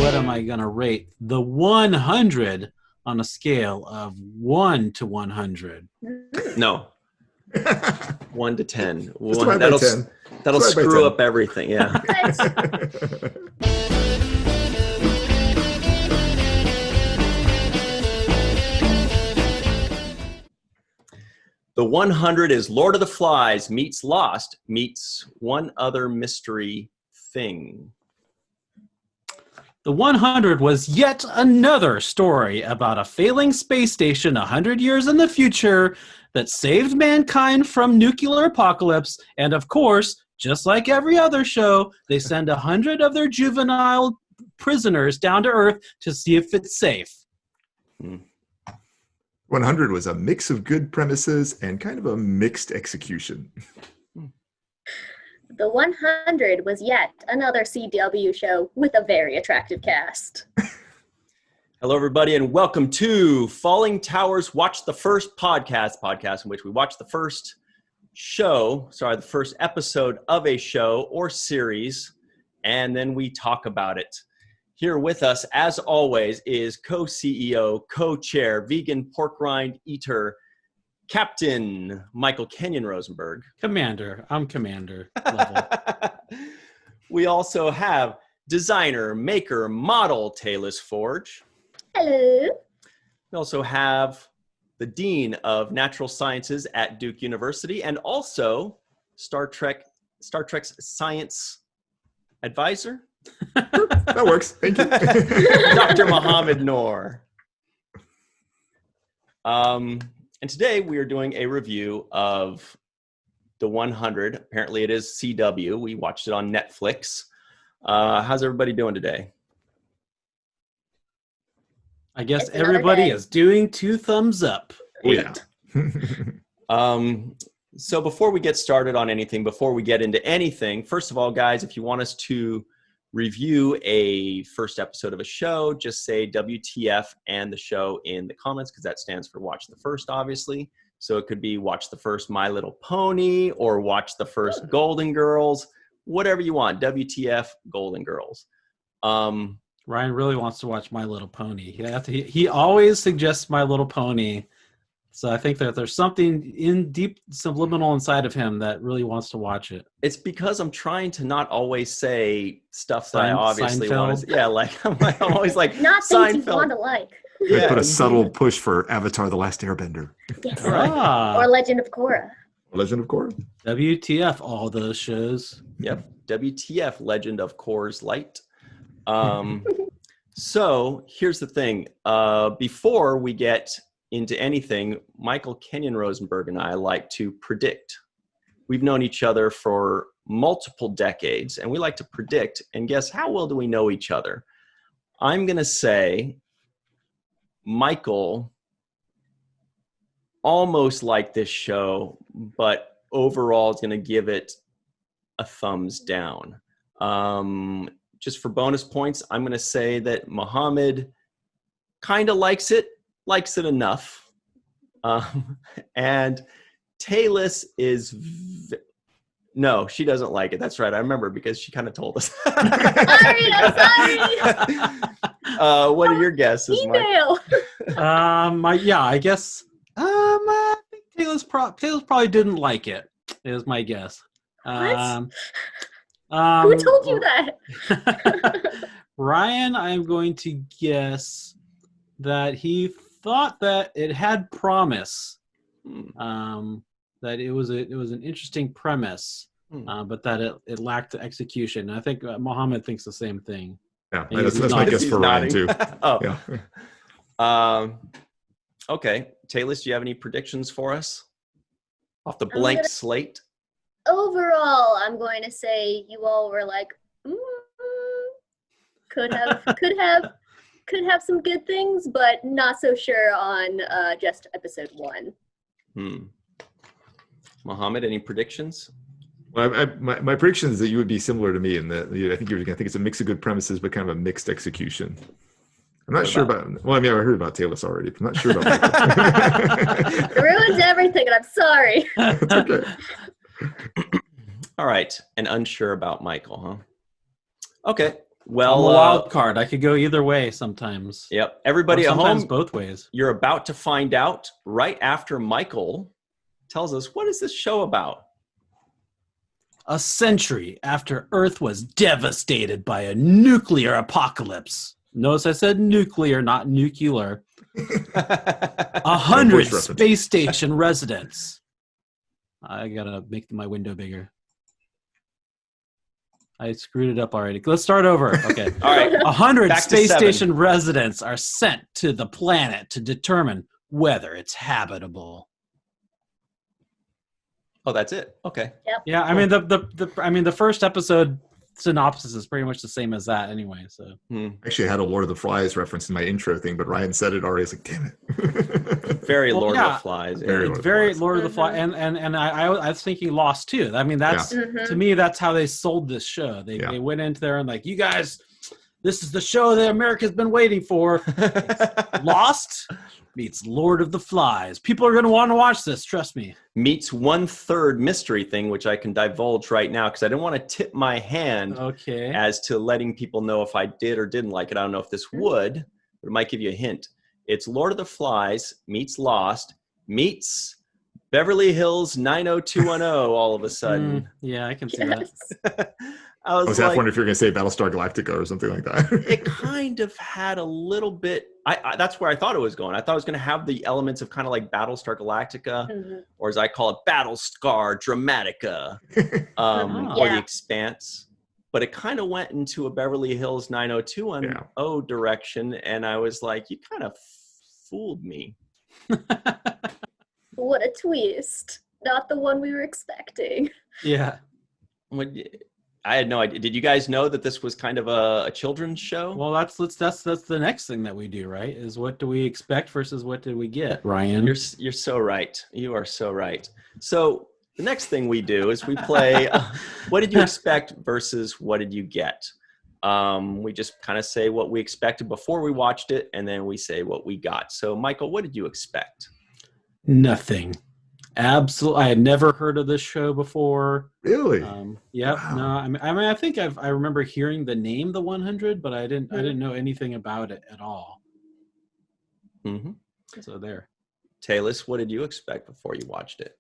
what am I going to rate the 100 on a scale of 1 to 100? No. 1 to 10. That'll screw up everything. Yeah. The 100 is Lord of the Flies meets Lost meets one other mystery thing. The 100 was yet another story about a failing space station 100 years in the future that saved mankind from nuclear apocalypse. And of course, just like every other show, they send 100 of their juvenile prisoners down to Earth to see if it's safe. 100 was a mix of good premises and kind of a mixed execution. The 100 was yet another CW show with a very attractive cast. Hello, everybody, and welcome to Fallingtower's Watch the First podcast in which we watch the first episode of a show or series, and then we talk about it. Here with us, as always, is co-CEO, co-chair, vegan pork rind eater, Captain Michael Kenyon Rosenberg. Commander. I'm commander level. We also have designer, maker, model, Tayliss Forge. Hello. We also have the Dean of Natural Sciences at Duke University and also Star Trek's science advisor. That works. Thank you. Dr. Mohamed Noor. And today we are doing a review of The 100. Apparently it is CW. We watched it on Netflix. How's everybody doing today? I guess everybody is doing 2 thumbs up. Yeah. So before we get started on anything, before we get into anything, first of all, guys, if you want us to review a first episode of a show, just say WTF and the show in the comments, because that stands for Watch the First, obviously. So it could be Watch the First My Little Pony or Watch the First Golden Girls, whatever you want. WTF Golden Girls. Ryan really wants to watch My Little Pony. He always suggests My Little Pony. So I think that there's something in deep subliminal inside of him that really wants to watch it. It's because I'm trying to not always say stuff that I obviously Seinfeld. want to. Yeah, like I'm always like Not things you Seinfeld. want to like. Yeah, put a subtle push for Avatar: The Last Airbender. Yes. Ah, Or Legend of Korra. Legend of Korra. WTF, all those shows. Yep. WTF Legend of Coors Light. So here's the thing. Before we get into anything, Michael Kenyon Rosenberg and I like to predict. We've known each other for multiple decades, and we like to predict and guess how well do we know each other. I'm going to say Michael almost liked this show, but overall is going to give it a thumbs down. Just for bonus points, I'm going to say that Mohamed kind of likes it enough. And Tayliss is... No, she doesn't like it. That's right. I remember because she kind of told us. I'm sorry. What are your guesses, Email. I guess I think Tayliss probably didn't like it, is my guess. What? Who told you that? Ryan, I'm going to guess that he thought that it had promise, that it was an interesting premise, but that it lacked execution. And I think Mohammed thinks the same thing. Yeah, that's my guess for Ryan too. Oh. Yeah. Okay, Tayliss, do you have any predictions for us off the blank slate? Overall, I'm going to say you all were like, could have some good things, but not so sure on just episode 1. Mohamed, any predictions? Well, my prediction is that you would be similar to me in that I think it's a mix of good premises, but kind of a mixed execution. I'm not sure about. Well, I mean, I heard about Tayliss already, but I'm not sure about. It ruins everything, and I'm sorry. It's okay. All right, and unsure about Michael, huh? Okay, Well, I'm a wild card. I could go either way sometimes. Yep. Everybody Or at sometimes home, both ways. you're about to find out right after Michael tells us, what is this show about? A century after Earth was devastated by a nuclear apocalypse. Notice I said nuclear, not nuclear. 100 space station residents. I gotta make my window bigger. I screwed it up already. Let's start over. Okay. All right. 100 Back to space 7. station residents are sent to the planet to determine whether it's habitable. Oh, that's it. Okay. Yep. Yeah, I mean the first episode synopsis is pretty much the same as that anyway. So Actually, I had a Lord of the Flies reference in my intro thing, but Ryan said it already. I was like, damn it. Very Well, Lord yeah. of the Flies. Very Lord of the Flies, and I was thinking Lost too. I mean, that's to me, that's how they sold this show. They went into there and like, you guys, this is the show that America's been waiting for. Lost meets Lord of the Flies. People are going to want to watch this. Trust me. Meets 1/3 mystery thing, which I can divulge right now because I didn't want to tip my hand as to letting people know if I did or didn't like it. I don't know if this would, but it might give you a hint. It's Lord of the Flies meets Lost meets Beverly Hills 90210 all of a sudden. Yeah, I can see that. I was half wondering if you're going to say Battlestar Galactica or something like that. It kind of had a little bit. I that's where I thought it was going. I thought it was going to have the elements of kind of like Battlestar Galactica, or as I call it, Battlestar Dramatica, or The Expanse. But it kind of went into a Beverly Hills 90210 direction, and I was like, you kind of fooled me. What a twist. Not the one we were expecting. Yeah. I had no idea. Did you guys know that this was kind of a children's show? Well, that's the next thing that we do, right? Is what do we expect versus what did we get, Ryan? You're so right. You are so right. So the next thing we do is we play what did you expect versus what did you get? We just kind of say what we expected before we watched it, and then we say what we got. So, Michael, what did you expect? Nothing. Absolutely, I had never heard of this show before. Really? Yeah. Wow. No, I mean, I think I remember hearing the name The 100, but I didn't know anything about it at all. Mm-hmm. So there. Tayliss, what did you expect before you watched it?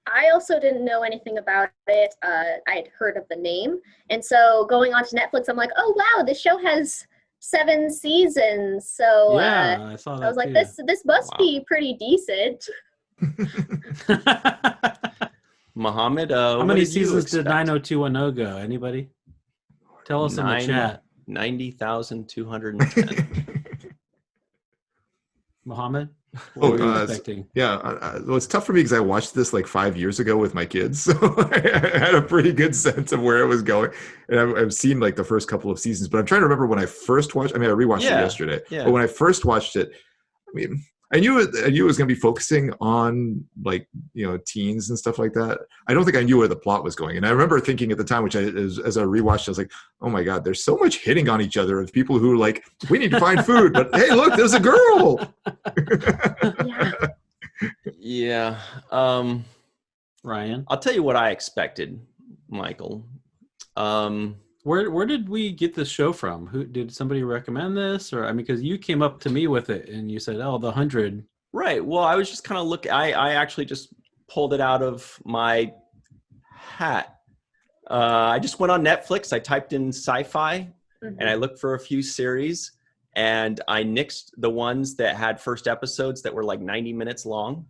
I also didn't know anything about it. I'd heard of the name. And so going on to Netflix, I'm like, oh, wow, this show has 7 seasons. So I saw that. I was like, this must be pretty decent. Mohamed, how many seasons did 90210 go? Anybody? Tell us in the chat. 90,210. Mohamed? What were you expecting? Well, it's tough for me because I watched this like 5 years ago with my kids, so I had a pretty good sense of where it was going. And I've seen like the first couple of seasons, but I'm trying to remember when I first watched. I mean, I rewatched it yesterday, but when I first watched it, I mean, I knew it was going to be focusing on like, teens and stuff like that. I don't think I knew where the plot was going. And I remember thinking at the time, as I rewatched, I was like, oh my God, there's so much hitting on each other of people who are like, we need to find food, but hey, look, there's a girl. Yeah. Ryan? I'll tell you what I expected, Michael. Where did we get this show from? Who did somebody recommend this? Or I mean, because you came up to me with it and you said, "Oh, the 100." Right. Well, I was just kind of looking. I actually just pulled it out of my hat. I just went on Netflix. I typed in sci-fi, and I looked for a few series, and I nixed the ones that had first episodes that were like 90 minutes long.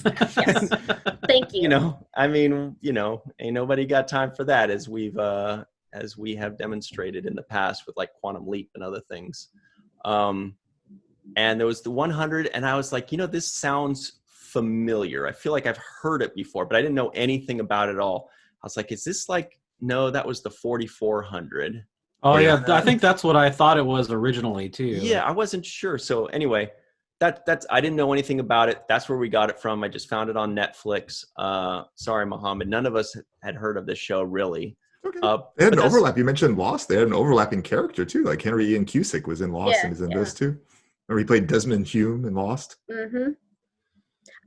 Yes. Thank you. I mean, ain't nobody got time for that, as we have demonstrated in the past with like Quantum Leap and other things. And there was the 100, and I was like, this sounds familiar. I feel like I've heard it before, but I didn't know anything about it at all. I was like, is this like, no, that was the 4400. Oh yeah, I think that's what I thought it was originally too. Yeah, I wasn't sure. So anyway, that's I didn't know anything about it. That's where we got it from. I just found it on Netflix. Sorry, Mohamed. None of us had heard of this show really. Okay. They had an overlap. You mentioned Lost. They had an overlapping character too. Like Henry Ian Cusick was in Lost and is in this too. Or he played Desmond Hume in Lost. Mm-hmm.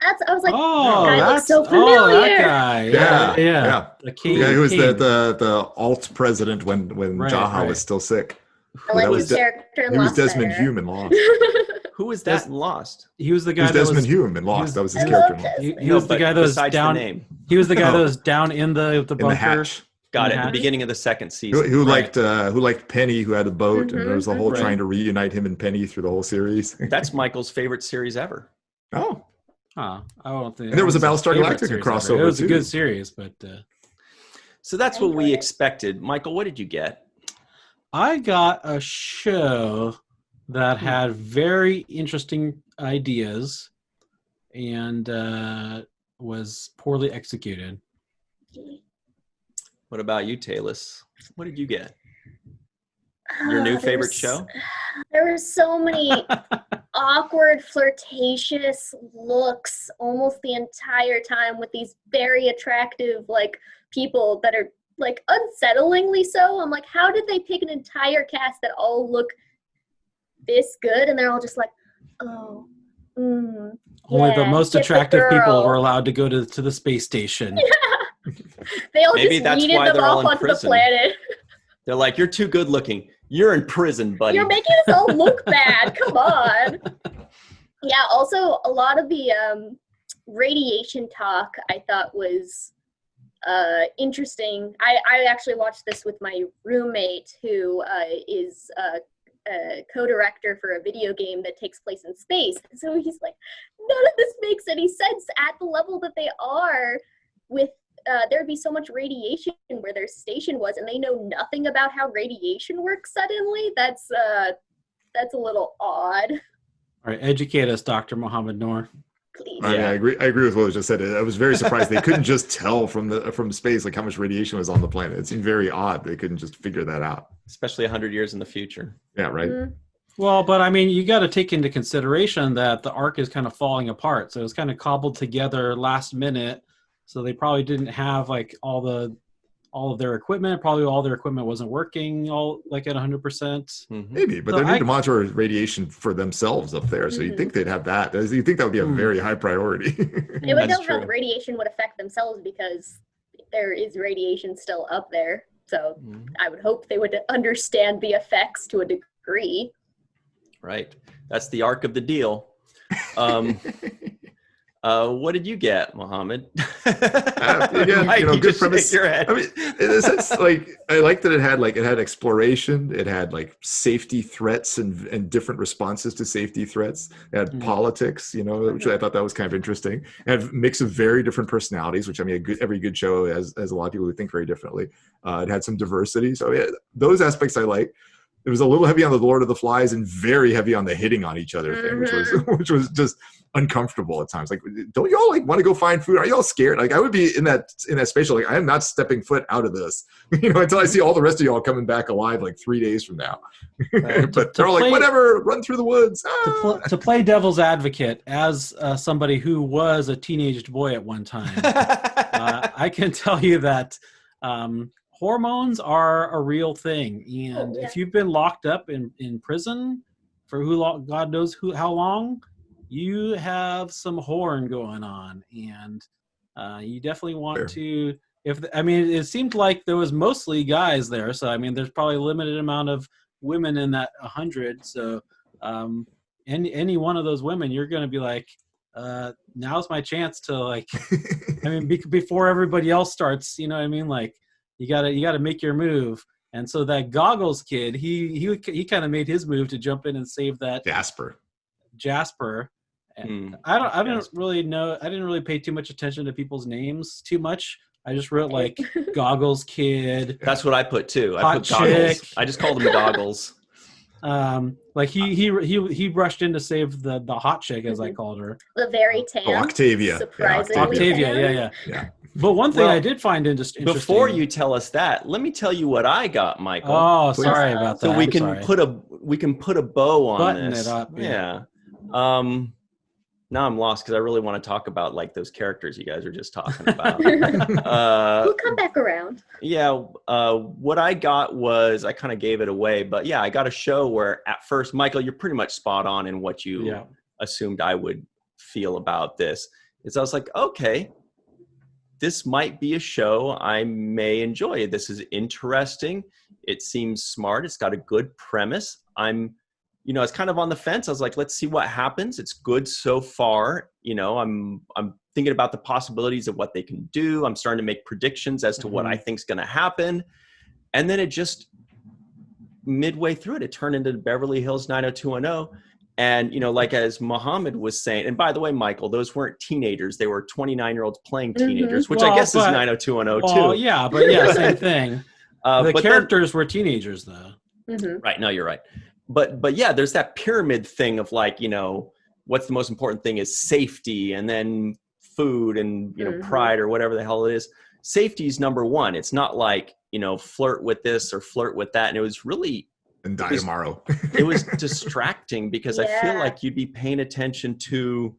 I was like, oh, that guy looks so familiar. Oh, that guy. Yeah. He was the alt president when Jaha was still sick. I like That his was character in He was Lost Desmond better. Hume in Lost. Who was that in Lost? He was the He guy was that Desmond was Hume in Lost. That was his I character love in Lost. Desmond. he was the but guy that was besides down. the name. He was the guy that Oh. was down in the bunker. In the hatch. Got In it. the The hatch. beginning of the second season. Who Right. liked Penny, who had a boat, and there was the whole Right. trying to reunite him and Penny through the whole series. That's Michael's favorite series ever. Oh, Huh, I don't think. And there was a that Battlestar favorite Galactica series crossover, ever. It was too. a good series, but So that's what we expected. Michael, what did you get? I got a show that had very interesting ideas and was poorly executed. What about you, Tayliss? What did you get? Your new favorite show? There were so many awkward, flirtatious looks almost the entire time with these very attractive, like, people that are, like, unsettlingly so. I'm like, how did they pick an entire cast that all look this good? And they're all just like, oh, Only the yeah, most get the attractive people girl. were allowed to go to the space station. They all Maybe just that's needed why them they're all off in onto the prison. planet. They're like, you're too good looking. You're in prison, buddy. You're making us all look bad. Come on. Yeah, also a lot of the radiation talk I thought was interesting. I actually watched this with my roommate who is a co-director for a video game that takes place in space. And so he's like, none of this makes any sense at the level that they are with there'd be so much radiation where their station was, and they know nothing about how radiation works suddenly. That's a little odd. All right, educate us, Dr. Mohamed Noor. Please. I agree with what was just said. I was very surprised they couldn't just tell from space like how much radiation was on the planet. It seemed very odd they couldn't just figure that out. Especially 100 years in the future. Yeah, right. Mhm. Well, but I mean, you got to take into consideration that the arc is kind of falling apart. So it's kind of cobbled together last minute. So they probably didn't have like all of their equipment. Probably all their equipment wasn't working all like at 100%. Maybe, but So they need to monitor radiation for themselves up there. So you'd think they'd have that. You think that would be a very high priority. They would That's know how true. radiation would affect themselves because there is radiation still up there. So I would hope they would understand the effects to a degree. Right. That's the arc of the deal. What did you get, Mohammed? Again, Mike, good just premise. shake your head. I mean, in a sense, like I like that it had exploration, it had like safety threats and different responses to safety threats. It had politics, which I thought that was kind of interesting. It had a mix of very different personalities, which I mean, every good show has a lot of people who think very differently. It had some diversity, so those aspects I like. It was a little heavy on the Lord of the Flies and very heavy on the hitting on each other thing, which was just uncomfortable at times. Like, don't y'all like want to go find food? Are y'all scared? Like, I would be in that spatial. Like, I am not stepping foot out of this, until I see all the rest of y'all coming back alive like 3 days from now. But they're all like, whatever, run through the woods. To play devil's advocate, as somebody who was a teenaged boy at one time, I can tell you that hormones are a real thing, and if you've been locked up in prison for God knows how long, you have some horn going on, and you definitely want to. It seemed like there was mostly guys there, so I mean, there's probably a limited amount of women in that 100. So any one of those women, you're going to be like, now's my chance to like. I mean, before everybody else starts, you know what I mean, like. You gotta make your move, and so that Goggles kid, he kind of made his move to jump in and save that Jasper. And I didn't really pay too much attention to people's names too much. I just wrote like Goggles kid. That's what I put too. I Hot put Goggles. chick. I just called him Goggles. Like he rushed in to save the hot chick, as I called her. The very tan. Octavia. Surprisingly Octavia, yeah. But one thing I did find interesting. Before you tell us that, let me tell you what I got, Michael. Oh, sorry about that. So we can put a bow on Button this. it up. Yeah. Now I'm lost because I really want to talk about like those characters you guys are just talking about. We'll come back around. Yeah. What I got was I kind of gave it away, but yeah, I got a show where at first, Michael, you're pretty much spot on in what you assumed I would feel about this. Is I was like, okay, this might be a show I may enjoy. This is interesting. It seems smart. It's got a good premise. I'm kind of on the fence. I was like, let's see what happens. It's good so far. I'm thinking about the possibilities of what they can do. I'm starting to make predictions as to what I think is going to happen. And then it just, midway through it turned into Beverly Hills 90210. And, like as Mohamed was saying, and by the way, Michael, those weren't teenagers. They were 29-year-olds playing teenagers, which I guess is 90210 too. Yeah, but same thing. The characters were teenagers though. Right. No, you're right. But yeah, there's that pyramid thing of like, what's the most important thing is safety, and then food, and, pride, or whatever the hell it is. Safety is number one. It's not like, flirt with this or flirt with that. And it was really, and die tomorrow. It was distracting because I feel like you'd be paying attention to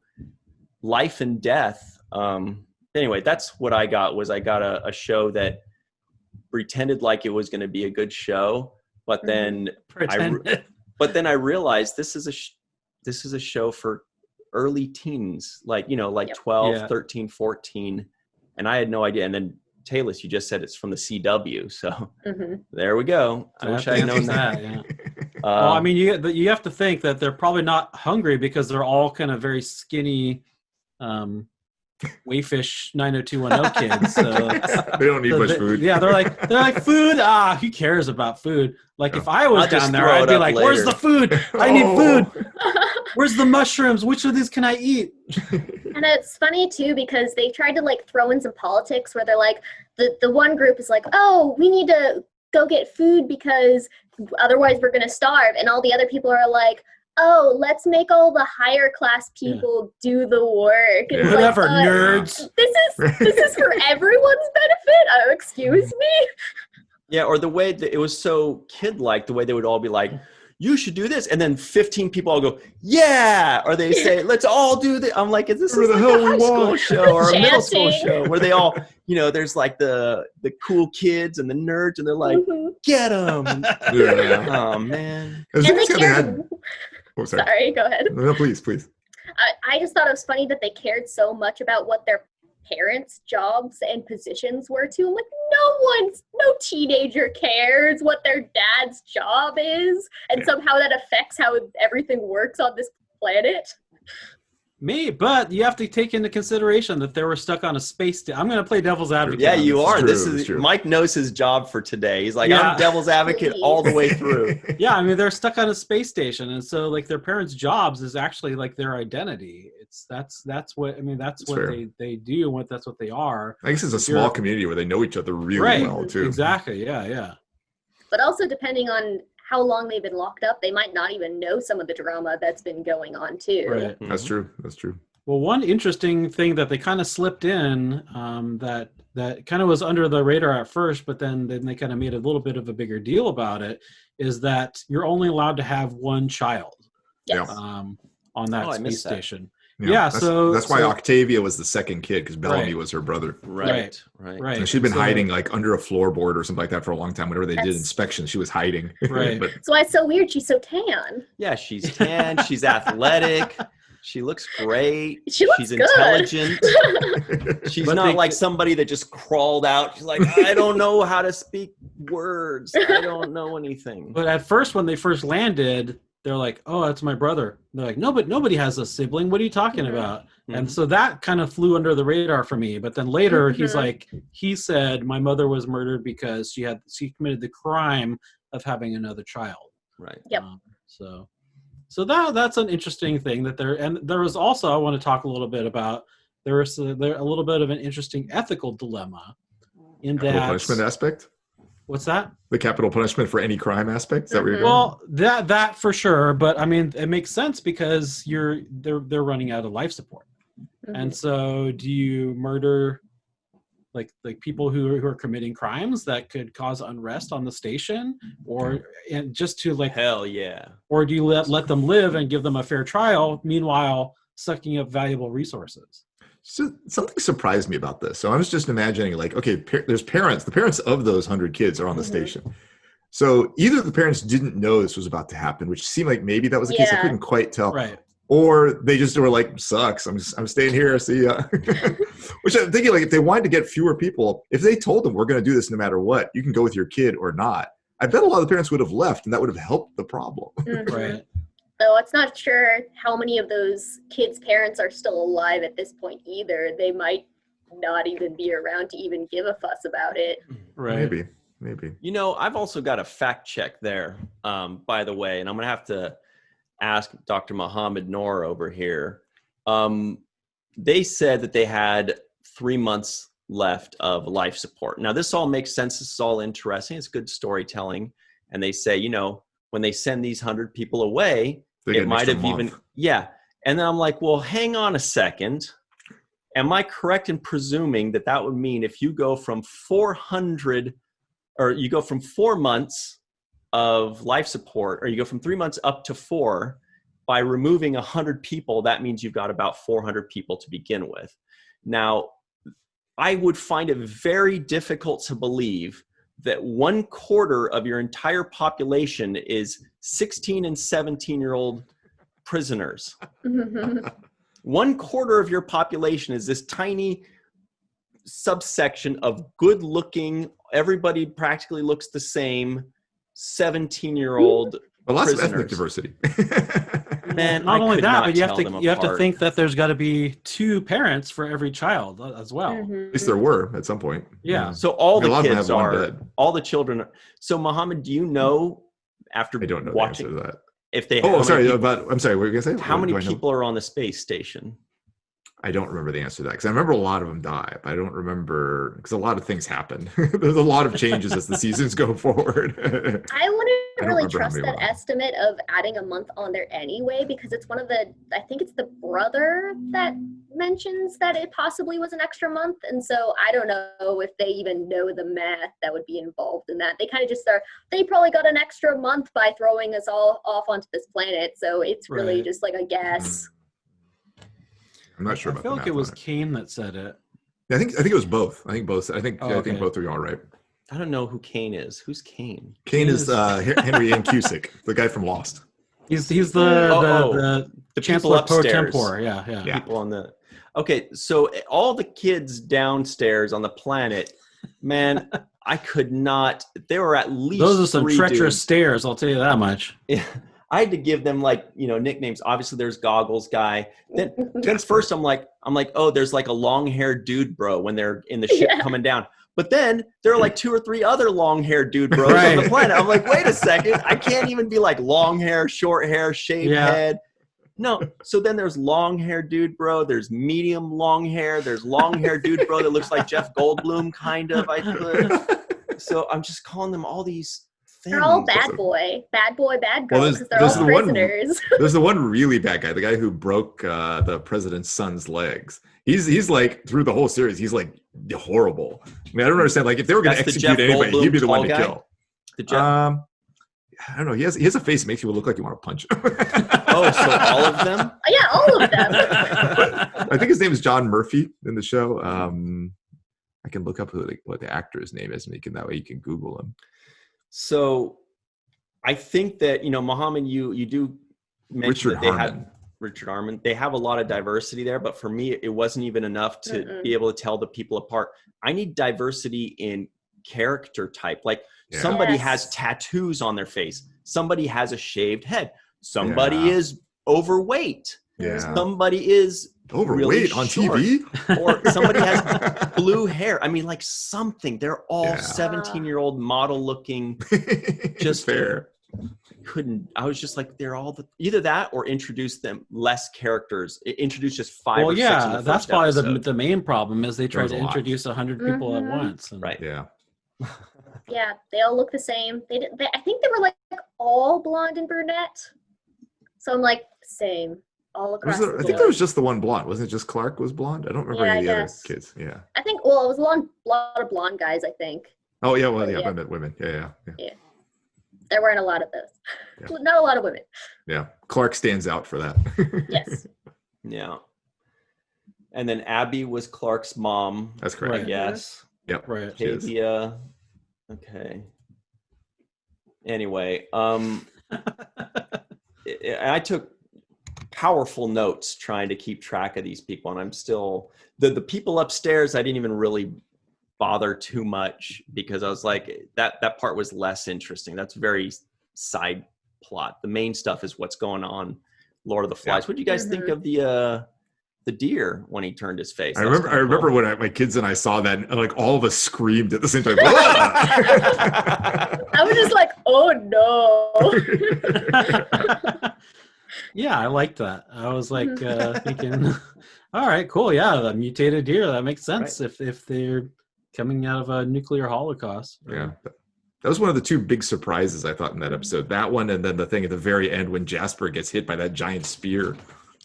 life and death. Anyway, that's what I got. I got a show that pretended like it was going to be a good show, but then I realized this is a show for early teens, like 12, 13, 14, and I had no idea. And then Tayliss, you just said it's from the CW, so there we go. I wish I had known that. Yeah. Well, I mean, you have to think that they're probably not hungry because they're all kind of very skinny, wayfish 90210 kids. So they don't need much food. Yeah, they're like food. Who cares about food? Like if I was down there, I'd be like, later. Where's the food? I need food. Where's the mushrooms? Which of these can I eat? And it's funny too because they tried to like throw in some politics where they're like, the one group is like, oh, we need to go get food because otherwise we're gonna starve, and all the other people are like, oh, let's make all the higher class people do the work. And whatever, like, nerds. This is for everyone's benefit. Oh, excuse me. Yeah, or the way that it was so kid-like, the way they would all be like, you should do this. And then 15 people all go, yeah. Or they say, let's all do this. I'm like, is this like a high school show or a middle school show where they all, there's like the cool kids and the nerds and they're like, get them. Yeah. Oh, man. Sorry, go ahead. No, please. I just thought it was funny that they cared so much about what their parents' jobs and positions were too. I'm like, no teenager cares what their dad's job is, and somehow that affects how everything works on this planet. But you have to take into consideration that they were stuck on a space. I'm going to play devil's advocate. Yeah, you are. True, this is Mike knows his job for today. He's like, I'm devil's advocate all the way through. Yeah, I mean, they're stuck on a space station, and so like their parents' jobs is actually like their identity. That's what they do, and that's what they are. I guess it's a small community where they know each other really well too. Exactly. Yeah. But also depending on how long they've been locked up, they might not even know some of the drama that's been going on too. Right. That's true. Well, one interesting thing that they kind of slipped in that kind of was under the radar at first, but then they kind of made a little bit of a bigger deal about it, is that you're only allowed to have one child on that space station. Yeah, that's why Octavia was the second kid, because Bellamy was her brother. Right. So she'd been hiding like under a floorboard or something like that for a long time. Whenever they did inspections, she was hiding. Right. That's why it's so weird. She's so tan. Yeah, she's tan. She's athletic. She looks great. She's intelligent. She's not like somebody that just crawled out. She's like, I don't know how to speak words. I don't know anything. But at first, when they first landed, they're like, oh, that's my brother. They're like, no, but nobody has a sibling. What are you talking about? And so that kind of flew under the radar for me. But then later he said my mother was murdered because she committed the crime of having another child. Right. Yep. So that's an interesting thing there was also, I want to talk a little bit about, there a little bit of an interesting ethical dilemma in that punishment aspect. What's that? The capital punishment for any crime aspect? Is that where you're going? Well, that for sure, but I mean, it makes sense because they're running out of life support, and so do you murder like people who are committing crimes that could cause unrest on the station, and just to like hell yeah, or do you let them live and give them a fair trial, meanwhile sucking up valuable resources? So something surprised me about this. So I was just imagining like, okay, there's parents. The parents of those 100 kids are on the station. So either the parents didn't know this was about to happen, which seemed like maybe that was the case. I couldn't quite tell. Right. Or they just were like, sucks. I'm staying here. See ya. Which I'm thinking like if they wanted to get fewer people, if they told them we're going to do this no matter what, you can go with your kid or not. I bet a lot of the parents would have left, and that would have helped the problem. Mhm. Right. Though it's not sure how many of those kids' parents are still alive at this point either. They might not even be around to even give a fuss about it. Right. Maybe. You know, I've also got a fact check there, by the way, and I'm going to have to ask Dr. Mohamed Noor over here. They said that they had 3 months left of life support. Now, this all makes sense. This is all interesting. It's good storytelling. And they say, you know, when they send these 100 people away, it might have even, yeah. And then I'm like, well, hang on a second. Am I correct in presuming that that would mean if you go from 400, or you go from 4 months of life support, or you go from 3 months up to 4, by removing 100 people, that means you've got about 400 people to begin with. Now, I would find it very difficult to believe that 1/4 of your entire population is 16 and 17-year-old prisoners. 1/4 of your population is this tiny subsection of good-looking, everybody practically looks the same, 17-year-old But lots prisoners. of ethnic diversity. Man, Not I only could that, not but you have tell them to apart. think that there's got to be 2 parents for every child as well. At least there were at some point. Yeah. So all I mean, a lot the of them kids have one are, dead. all the children. So Mohammed, do you know after I don't know watching the answer to that. if they? Oh, how sorry. many people, I'm sorry. What were you gonna say? how many Do I know? people are on the space station? I don't remember the answer to that because I remember a lot of them die, but I don't remember because a lot of things happen. There's a lot of changes as the seasons go forward. I wouldn't don't really remember how trust many that were on. estimate of adding a month on there anyway, because it's one of the, I think it's the brother that mentions that it possibly was an extra month. And so I don't know if they even know the math that would be involved in that. They kind of just are, they probably got an extra month by throwing us all off onto this planet. So it's really Right. just like a guess. I'm not sure I about feel the like math it was on Kane that said it. I think it was both. I think both. I think okay. both are all right. I don't know who Kane is. Who's Kane? Kane is is- Henry Ian Cusick, the guy from Lost. He's the The people Chancellor pro upstairs. tempore. Yeah. Yeah. People on the. Okay, so all the kids downstairs on the planet, man, I could not. There were at least Those are some 3 treacherous dudes. stairs, I'll tell you that much. Yeah, I had to give them like, you know, nicknames. Obviously, there's Goggles Guy. Then first I'm like, oh, there's like a long-haired dude bro when they're in the ship Yeah. coming down. But then there are like 2 or 3 other long-haired dude bros on the Right. planet. I'm like, wait a second, I can't even be like long hair, short hair, shaved Yeah. head. No. So then there's long-haired dude bro. There's medium long hair. There's long-haired dude bro that looks like Jeff Goldblum, kind of. I could. So I'm just calling them all these things. They're all bad boy, bad girl, Well, because they're there's all the one- prisoners. There's the one really bad guy, the guy who broke the president's son's legs. He's like through the whole series, he's like horrible. I mean, I don't understand. Like if they were going to That's the execute Jeff anybody, Goldblum he'd be the one tall to guy? kill. The Jeff- I don't know. He has a face that makes you look like you want to punch him. oh, so all of them? Yeah, all of them. I think his name is John Murphy in the show. I can look up what the actor's name is, and that way you can Google him. So I think that, you know, Mohammed, you do mention Richard that they Harmon. had Richard Harmon. They have a lot of diversity there, but for me, it wasn't even enough to be able to tell the people apart. I need diversity in character type. Like somebody has tattoos on their face. Somebody has a shaved head. Somebody is overweight. Yeah. Somebody is Overweight really on short. TV? Or somebody has blue hair. I mean, like something. They're all Yeah. 17-year-old model looking. Just fair. I was just like, they're all either that or introduce them less characters. Introduce just 5 or 6 in the that's first probably episode. the main problem is they try There's to a lot. introduce 100 people at once. And Right. Yeah. Yeah, they all look the same. I think they were like all blonde and brunette. So I'm like, same, all across the I board. think there was just the one blonde. Wasn't it just Clark was blonde? I don't remember Yeah, any of the I other guess. kids. Yeah. I think, well, it was a lot of blonde guys, I think. Oh, yeah. Well, yeah. Yeah. I meant women. Yeah. There weren't a lot of those. Yeah. Not a lot of women. Yeah. Clark stands out for that. Yes. Yeah. And then Abby was Clark's mom. That's I correct. guess. Yep. Right. She is. Tavia. Okay. Anyway, I took powerful notes trying to keep track of these people, and I'm still the people upstairs. I didn't even really bother too much because I was like, that part was less interesting. That's very side plot. The main stuff is what's going on Lord of the Flies. What do you guys think of the deer when he turned his face? I remember cool. when my kids and I saw that, and like all of us screamed at the same time. I was just like, oh no. Yeah, I liked that. I was like thinking, all right, cool. Yeah, the mutated deer. That makes sense if they're coming out of a nuclear holocaust. Yeah. That was one of the two big surprises I thought in that episode. That one, and then the thing at the very end when Jasper gets hit by that giant spear.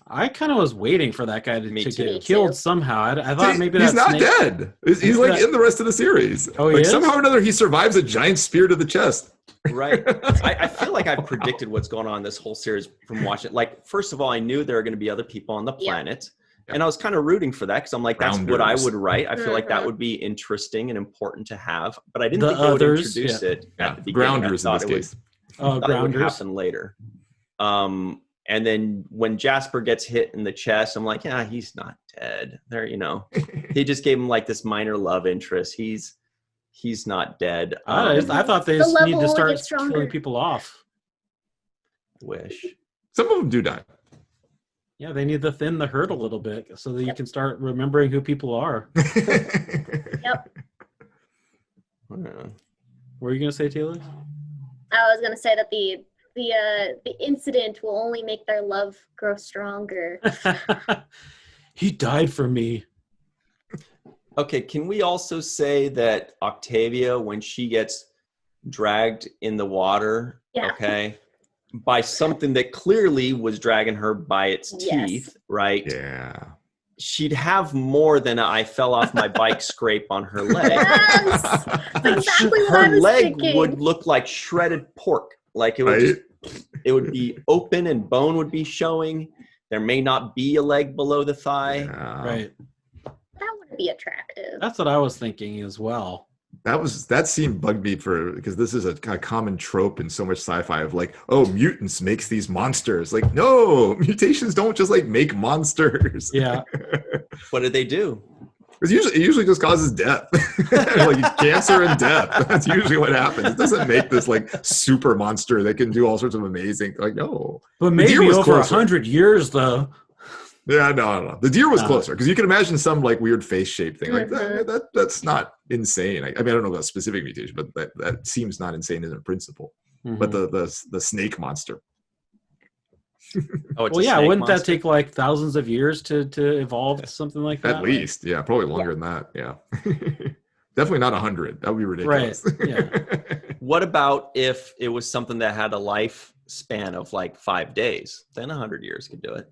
I kind of was waiting for that guy to get killed somehow. I thought maybe he's not snake... dead. He's like in the rest of the series. Oh, like he is? Somehow or another, he survives a giant spear to the chest. Right. I feel like I've predicted what's going on in this whole series from watching it. Like, first of all, I knew there were going to be other people on the planet. And I was kind of rooting for that because I'm like, that's what I would write. I feel like that would be interesting and important to have. But I didn't think they would introduce it at the beginning. Grounders in this case. It would happen later. And then when Jasper gets hit in the chest, I'm like, yeah, he's not dead. There, he just gave him like this minor love interest. He's not dead. I thought they just need to start killing people off. Wish. Some of them do die. Yeah, they need to thin the herd a little bit so that you can start remembering who people are. Yep. What were you going to say, Tayliss? I was going to say that the incident will only make their love grow stronger. He died for me. Okay, can we also say that Octavia, when she gets dragged in the water, by something that clearly was dragging her by its teeth, right? Yeah. She'd have more than I fell off my bike scrape on her leg. Yes! That's exactly what I Her was leg thinking. would look like shredded pork. Like it would it would be open and bone would be showing. There may not be a leg below the thigh. Yeah. Right. That would be attractive. That's what I was thinking as well. That scene bugged me because this is a common trope in so much sci-fi of like, oh, mutants makes these monsters. Like, no, mutations don't just like make monsters. Yeah. What did they do? It usually just causes death, like cancer and death. That's usually what happens. It doesn't make this like super monster that can do all sorts of amazing. Like, no. But maybe over 100 years though. Yeah, no. The deer was closer because you can imagine some like weird face shape thing like that's not insane. I mean, I don't know about specific mutation, but that seems not insane in principle. Mm-hmm. But the snake monster. Well, yeah, wouldn't that take like thousands of years to evolve something like that? At least, yeah, probably longer than that. Yeah, definitely not 100. That would be ridiculous. Right. Yeah. What about if it was something that had a lifespan of like 5 days? Then 100 years could do it.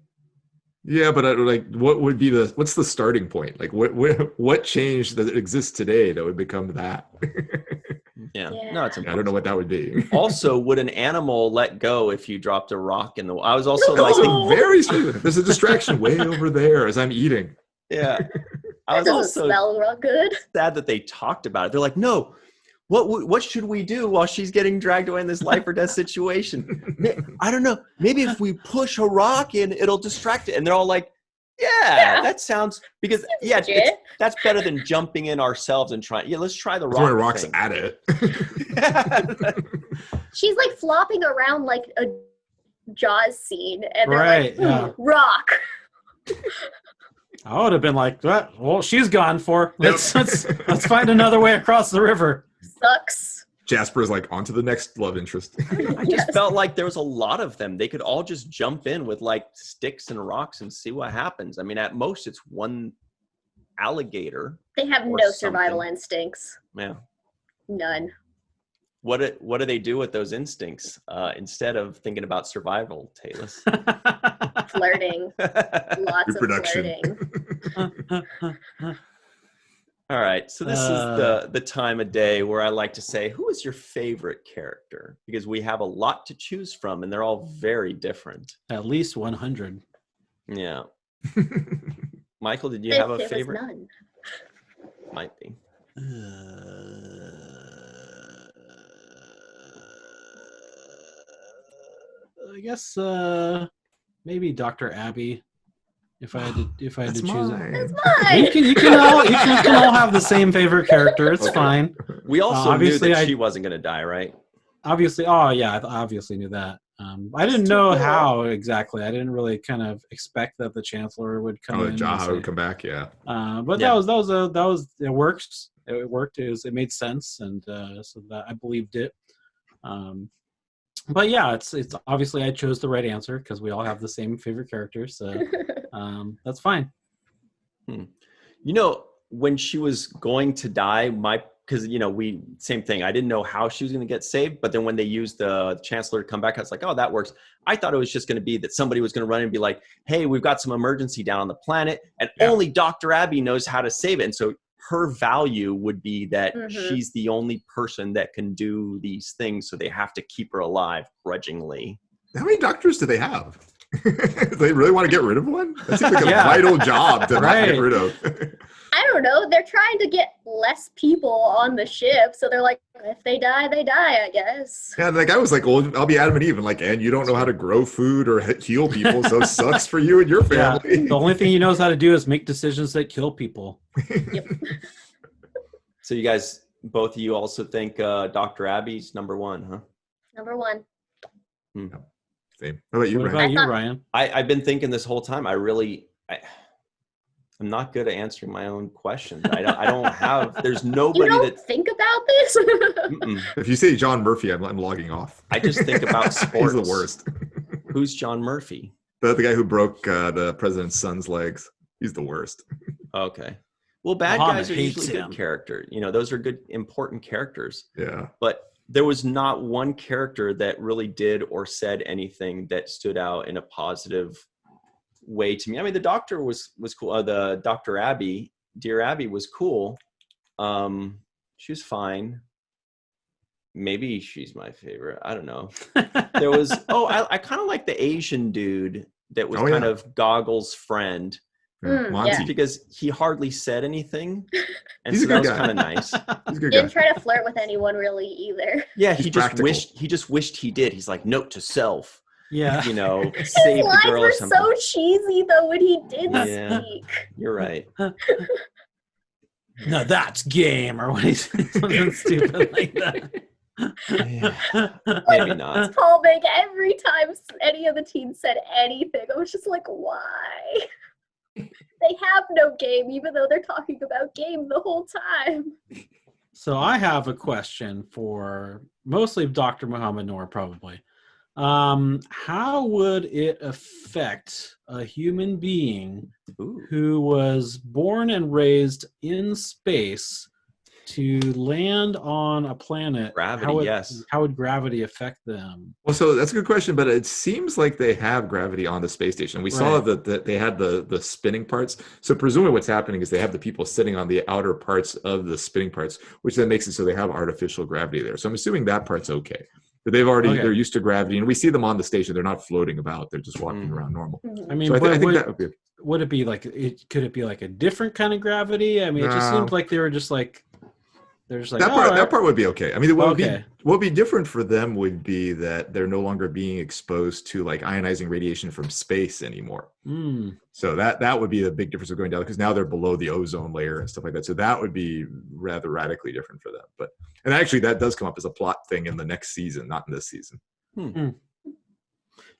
Yeah, but like, what's the starting point? Like, what change that exists today that would become that? Yeah. No, it's important. I don't know what that would be. Also, would an animal let go if you dropped a rock in the? I was also like, very strange. There's a distraction way over there as I'm eating. Yeah, I was also smell real good. Sad that they talked about it. They're like, no. What should we do while she's getting dragged away in this life or death situation? I don't know. Maybe if we push a rock in, it'll distract it. And they're all like, yeah. That sounds because that's better than jumping in ourselves and trying. Yeah, let's try the rock. Throwing rocks at it. She's like flopping around like a Jaws scene, and they're like, rock. I would have been like, well, she's gone for. Let's find another way across the river. Sucks. Jasper's like, on to the next love interest. I just felt like there was a lot of them. They could all just jump in with like sticks and rocks and see what happens. I mean, at most it's one alligator. They have no survival instincts. Yeah. None. What do they do with those instincts instead of thinking about survival, Tayliss? Flirting. Lots Reproduction. of flirting. All right, so this is the time of day where I like to say, who is your favorite character? Because we have a lot to choose from, and they're all very different. At least 100. Yeah. Michael, did you have a favorite? None. Might be. I guess maybe Dr. Abby If I had to That's choose it. mine. That's mine. You can all have the same favorite character. It's fine. We also knew obviously that she wasn't going to die, right? Obviously, oh yeah, I obviously knew that. I didn't know how exactly. I didn't really kind of expect that the Chancellor would come in. Jaha would come back, yeah. But that was it works. It worked. It made sense, and so that I believed it. But yeah, it's obviously I chose the right answer because we all have the same favorite characters, so that's fine. You know, when she was going to die, because same thing. I didn't know how she was going to get saved, but then when they used the Chancellor to come back, I was like, oh, that works. I thought it was just going to be that somebody was going to run in and be like, hey, we've got some emergency down on the planet, and only Dr. Abby knows how to save it, and so her value would be that she's the only person that can do these things, so they have to keep her alive grudgingly. How many doctors do they have? Do they really want to get rid of one? That seems like a vital job to not get rid of. I don't know. They're trying to get less people on the ship, so they're like, if they die, they die, I guess. Yeah, that guy was like, well, I'll be Adam and Eve. And like, and you don't know how to grow food or heal people, so it sucks for you and your family. Yeah, the only thing he knows how to do is make decisions that kill people. Yep. So you guys, both of you also think Dr. Abby's number one, huh? Number one. Same. How about you, What Ryan? about you, Ryan? I've been thinking this whole time. I'm not good at answering my own questions. I don't have. There's nobody You don't think about this? If you say John Murphy, I'm logging off. I just think about sports. He's the worst. Who's John Murphy? The guy who broke the president's son's legs. He's the worst. Okay. Well, bad Mohamed guys are hates usually him. good character. Those are good, important characters. Yeah. But there was not one character that really did or said anything that stood out in a positive way to me. I mean, the doctor was cool. The Dr. Abby, Dear Abby, was cool. She was fine. Maybe she's my favorite. I don't know. There was I kind of like the Asian dude that was kind of Goggles' friend. Monty. Because he hardly said anything, and He's so a good that was guy. kind of nice. He's a good Didn't guy. try to flirt with anyone really either. Yeah, He's he just practical. wished he did. He's like, note to self, Yeah. save His the lines girl were or something. so cheesy though when he did Yeah. speak. You're right. No, that's game, or what he's something stupid like that. Maybe not. Paul Big every time any of the teens said anything, I was just like, why? They have no game, even though they're talking about game the whole time. So I have a question for mostly Dr. Mohamed Noor, probably. How would it affect a human being who was born and raised in space to land on a planet? Gravity, How would gravity affect them? Well, so that's a good question, but it seems like they have gravity on the space station. We saw that they had the spinning parts. So presumably what's happening is they have the people sitting on the outer parts of the spinning parts, which then makes it so they have artificial gravity there. So I'm assuming that part's okay. But they're used to gravity, and we see them on the station. They're not floating about. They're just walking around normal. I mean, So I think that would be. would it be like could it be like a different kind of gravity? I mean, it just seemed like they were just like they're just like that part would be okay. I mean, what would be different for them would be that they're no longer being exposed to like ionizing radiation from space anymore. So that would be the big difference of going down, because now they're below the ozone layer and stuff like that. So that would be rather radically different for them. And actually that does come up as a plot thing in the next season, not in this season.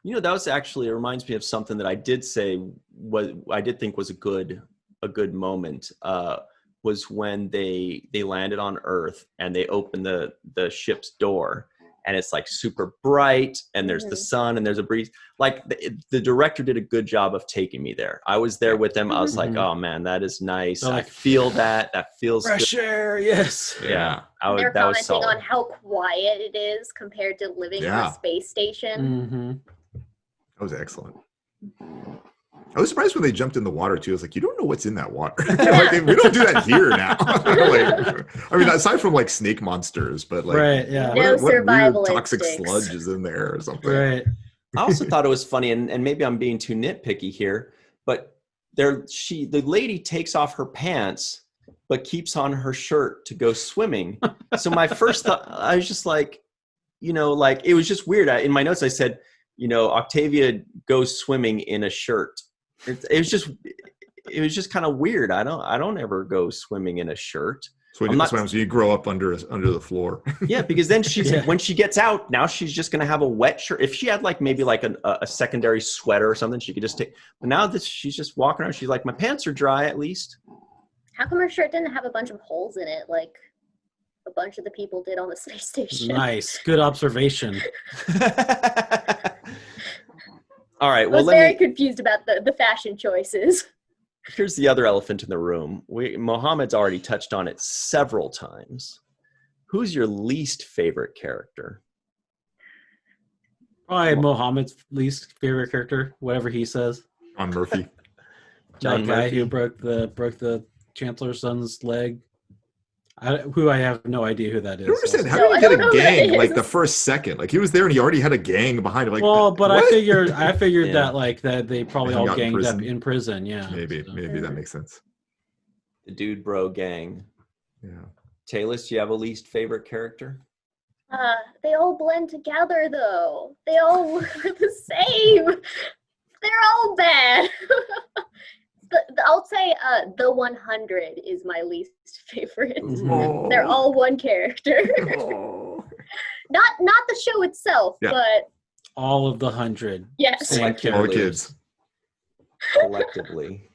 That was actually, it reminds me of something that I did say I did think was a good moment. Was when they landed on Earth and they opened the ship's door, and it's like super bright, and there's the sun and there's a breeze. Like the director did a good job of taking me there. I was there with them. I was like, oh man, that is nice. So I feel that feels fresh good. air. Yes. Yeah. They're that was commenting solid. on how quiet it is compared to living on a space station. That was excellent. I was surprised when they jumped in the water too. I was like, you don't know what's in that water. Like, we don't do that here now. I mean, aside from like snake monsters, but like, No what survival weird toxic instincts. sludge is in there or something? Right. I also thought it was funny, and maybe I'm being too nitpicky here, but the lady takes off her pants, but keeps on her shirt to go swimming. So my first thought, I was just like, it was just weird. In my notes, I said, Octavia goes swimming in a shirt. It was just kind of weird. I don't ever go swimming in a shirt. So you grow up under the floor. Yeah, because then when she gets out, now she's just gonna have a wet shirt. If she had like maybe like a secondary sweater or something, she could just take. But now that she's just walking around, she's like, my pants are dry at least. How come her shirt didn't have a bunch of holes in it like a bunch of the people did on the space station? Nice, good observation. All right. Well, I was very confused about the fashion choices. Here's the other elephant in the room. Mohammed's already touched on it several times. Who's your least favorite character? Probably Mohammed's least favorite character, whatever he says. John Murphy. That guy who broke the Chancellor's son's leg. I have no idea who that is. I don't understand. How did he get a gang like the first second? Like he was there and he already had a gang behind him. Like, well, but what? I figured Yeah. that they probably all ganged up in prison. Yeah, maybe that makes sense. The Dude Bro Gang. Yeah. Tayliss, do you have a least favorite character? They all blend together though. They all look the same. They're all bad. I'll say the 100 is my least favorite. Oh. They're all one character. Oh. Not the show itself, but all of the 100. Yes. Same All the characters. kids. Collectively.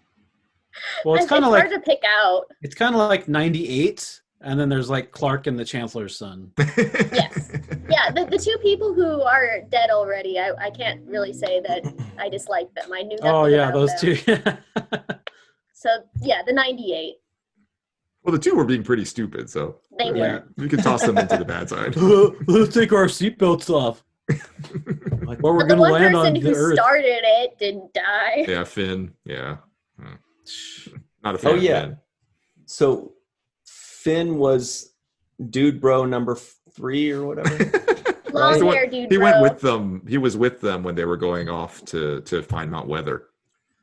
Well, it's kind of like hard to pick out. It's kind of like 98, and then there's like Clark and the Chancellor's son. Yes. Yeah, the two people who are dead already, I can't really say that I dislike them. I knew that. Oh yeah, those two. So yeah, the 98. Well, the two were being pretty stupid, so They were. you could toss them into the bad side. Let's take our seatbelts off. Like, well, we're But the gonna one land person on who the Earth. started it didn't die. Yeah, Finn. Yeah. Not a fan of Finn. So Finn was Dude Bro number 3 or whatever. Long hair dude. He went with them. He was with them when they were going off to find Mount Weather.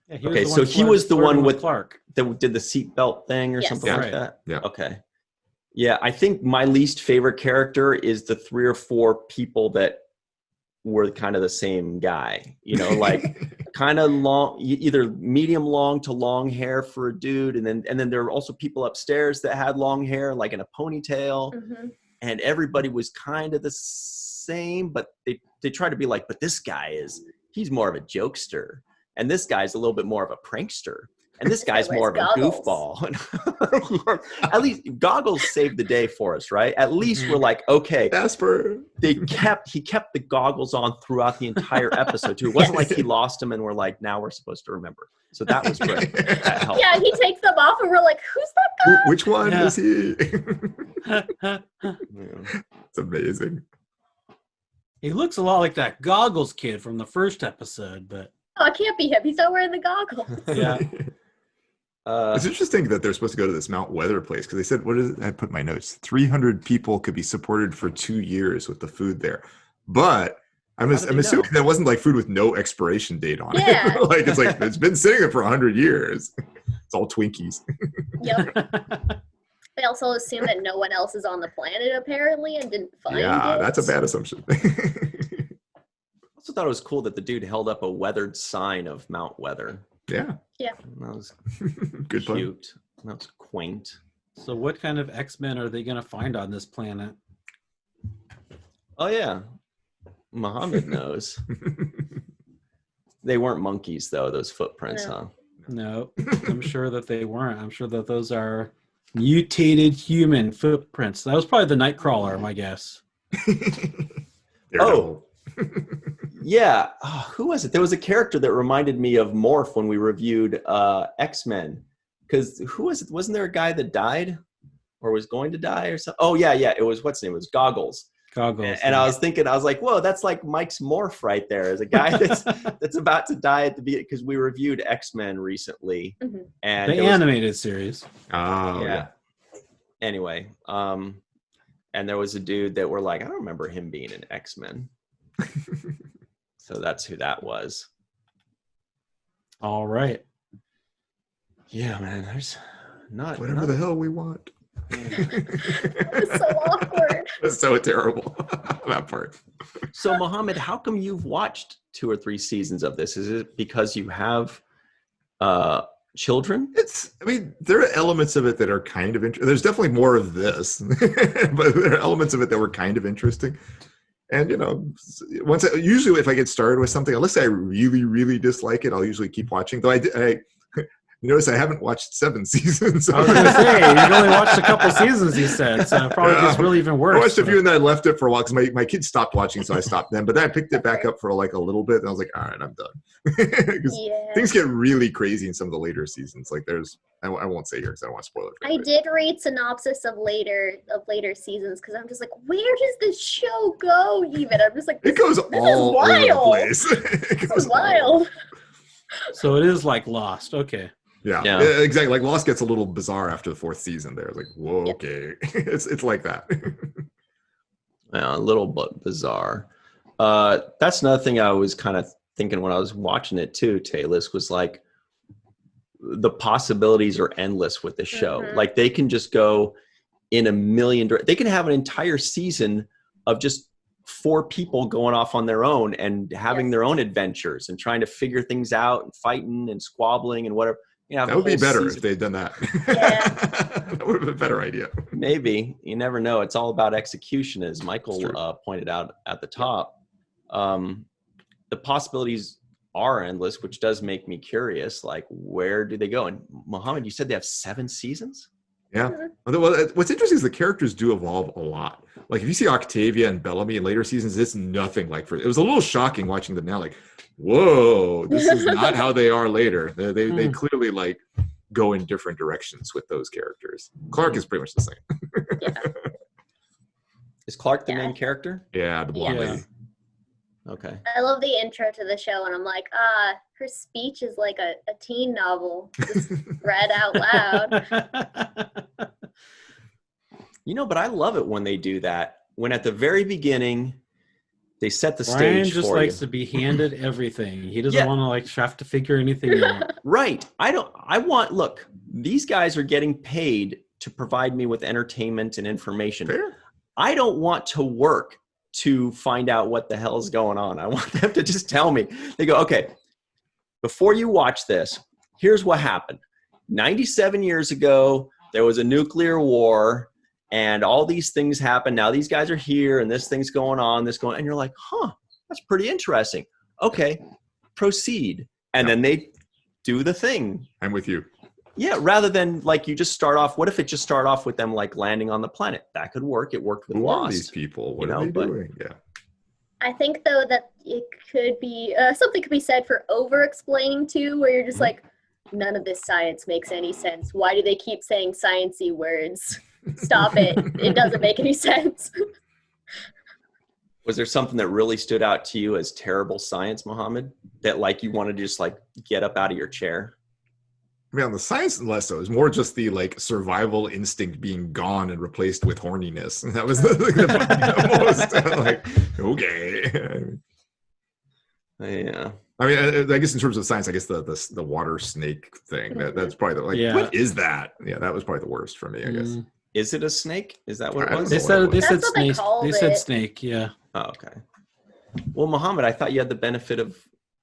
Yeah, he was the one with Clark that did the seatbelt thing or something like that. Yeah. Okay. Yeah, I think my least favorite character is the 3 or 4 people that were kind of the same guy. You know, like kind of long, either medium long to long hair for a dude, and then there were also people upstairs that had long hair, like in a ponytail, and everybody was kind of the same, but they try to be like, but this guy he's more of a jokester. And this guy's a little bit more of a prankster. And this guy's more of a goofball. At least Goggles saved the day for us, right? At least we're like, okay. Jasper. He kept the goggles on throughout the entire episode too. It wasn't like he lost them and we're like, now we're supposed to remember. So that was great. That helped. Yeah, he takes them off and we're like, who's that guy? Which one is he? Yeah. It's amazing. He looks a lot like that Goggles kid from the first episode, but Oh, it can't be him. He's not wearing the goggles. yeah. It's interesting that they're supposed to go to this Mount Weather place because they said, what is it? I put in my notes. 300 people could be supported for 2 years with the food there. But I'm assuming that wasn't like food with no expiration date on Yeah. it. Like it's been sitting there for 100 years. It's all Twinkies. Yep. They also assume that no one else is on the planet apparently and didn't find it. Yeah, that's a bad assumption. I also thought it was cool that the dude held up a weathered sign of Mount Weather. Yeah. Yeah. That was Good fun. cute. That was quaint. So what kind of X-Men are they going to find on this planet? Oh yeah, Mohammed knows. They weren't monkeys though. Those footprints, No. huh? No, I'm sure that they weren't. I'm sure that those are mutated human footprints. That was probably the Nightcrawler, my guess. Oh. Yeah. Oh, who was it? There was a character that reminded me of Morph when we reviewed X-Men. Because who was it? Wasn't there a guy that died or was going to die or something? Oh, yeah. It was, what's his name? It was Goggles. Goggles. And I was thinking, I was like, whoa, that's like Mike's Morph right there. As a guy that's about to die at the beginning. Because we reviewed X-Men recently. Mm-hmm. And the animated series. Oh, yeah. Anyway, and there was a dude that we're like, I don't remember him being an X-Men. So that's who that was. All right. Yeah, man. There's Whatever the hell we want. It's so awkward. That's so terrible. That part. So, Mohammed, how come you've watched 2 or 3 seasons of this? Is it because you have children. I mean, there are elements of it that are kind of interesting. There's definitely more of this, but there are elements of it that were kind of interesting. And usually if I get started with something, unless I really, really dislike it, I'll usually keep watching. Though notice I haven't watched 7 seasons. I was going to say, you've only watched a couple seasons, you said, so it probably gets really even worse. I watched a few and then I left it for a while because my kids stopped watching, so I stopped them. But then I picked it back up for like a little bit, and I was like, all right, I'm done. Things get really crazy in some of the later seasons. Like I won't say here because I don't want to spoil it for I did read synopsis of later seasons because I'm just like, where does this show go even? I'm just like, it goes all over the place. It goes wild. So it is like Lost. Okay. Yeah, exactly. Like Lost gets a little bizarre after the 4th season. There, like, whoa, okay, it's like that. Yeah, a little bit bizarre. That's another thing I was kind of thinking when I was watching it too. Tayliss was like, the possibilities are endless with the show. Mm-hmm. Like they can just go in a million. They can have an entire season of just 4 people going off on their own and having their own adventures and trying to figure things out and fighting and squabbling and whatever. That would be better if they'd done that. Yeah. That would have been a better idea. Maybe. You never know. It's all about execution, as Michael pointed out at the top. The possibilities are endless, which does make me curious. Like, where do they go? And Mohamed, you said they have 7 seasons? Yeah. Well, what's interesting is the characters do evolve a lot. Like, if you see Octavia and Bellamy in later seasons, it's nothing like it was a little shocking watching them now. Like, whoa, this is not how they are later. They clearly like go in different directions with those characters. Clark is pretty much the same. Is Clark the main character? Yeah, the blonde lady. Okay. I love the intro to the show, and I'm like, her speech is like a teen novel, just read out loud. But I love it when they do that. When at the very beginning, they set the Brian stage just for likes you. to be handed everything. He doesn't want to like have to figure anything out. Right. Look, these guys are getting paid to provide me with entertainment and information. Fair. I don't want to work to find out what the hell is going on. I want them to just tell me. They go, okay, before you watch this, here's what happened. 97 years ago, there was a nuclear war and all these things happened. Now these guys are here and this thing's going on, and you're like, that's pretty interesting. Okay, proceed. And then they do the thing. I'm with you. Yeah, rather than like you just start off. What if it just start off with them like landing on the planet? That could work. It worked with Who Lost. are these people? What are they doing? Yeah. I think though that it could be something could be said for over-explaining too, where you're just like, none of this science makes any sense. Why do they keep saying sciencey words? Stop it. It doesn't make any sense. Was there something that really stood out to you as terrible science, Mohamed? That like you wanted to just like get up out of your chair? I mean, on the science less so, it's more just the like survival instinct being gone and replaced with horniness. And that was the most like, okay. Yeah. I mean, I guess in terms of science, I guess the water snake thing, that's probably what is that? Yeah, that was probably the worst for me, I guess. Is it a snake? Is that what it was? They said That's snake. They said it. snake. Yeah. Oh, okay. Well, Mohamed, I thought you had the benefit of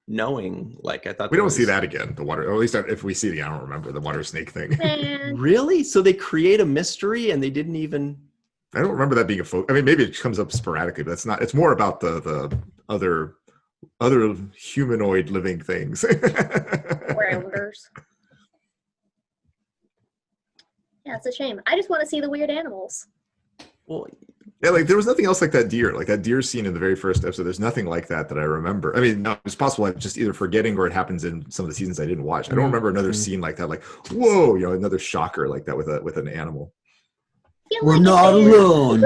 knowing. Like I thought we don't see that again. The water, or at least if we see it, I don't remember the water snake thing. Man. Really? So they create a mystery and they didn't even. I don't remember that being a focus. I mean, maybe it comes up sporadically, but that's not. It's more about the other humanoid living things. Rounders. Yeah, it's a shame. I just want to see the weird animals. Well, yeah, like there was nothing else like that deer scene in the very first episode. There's nothing like that I remember. I mean, no, it's possible I'm just either forgetting or it happens in some of the seasons I didn't watch. I don't remember another scene like that. Like, whoa, another shocker like that with an animal. We're not alone.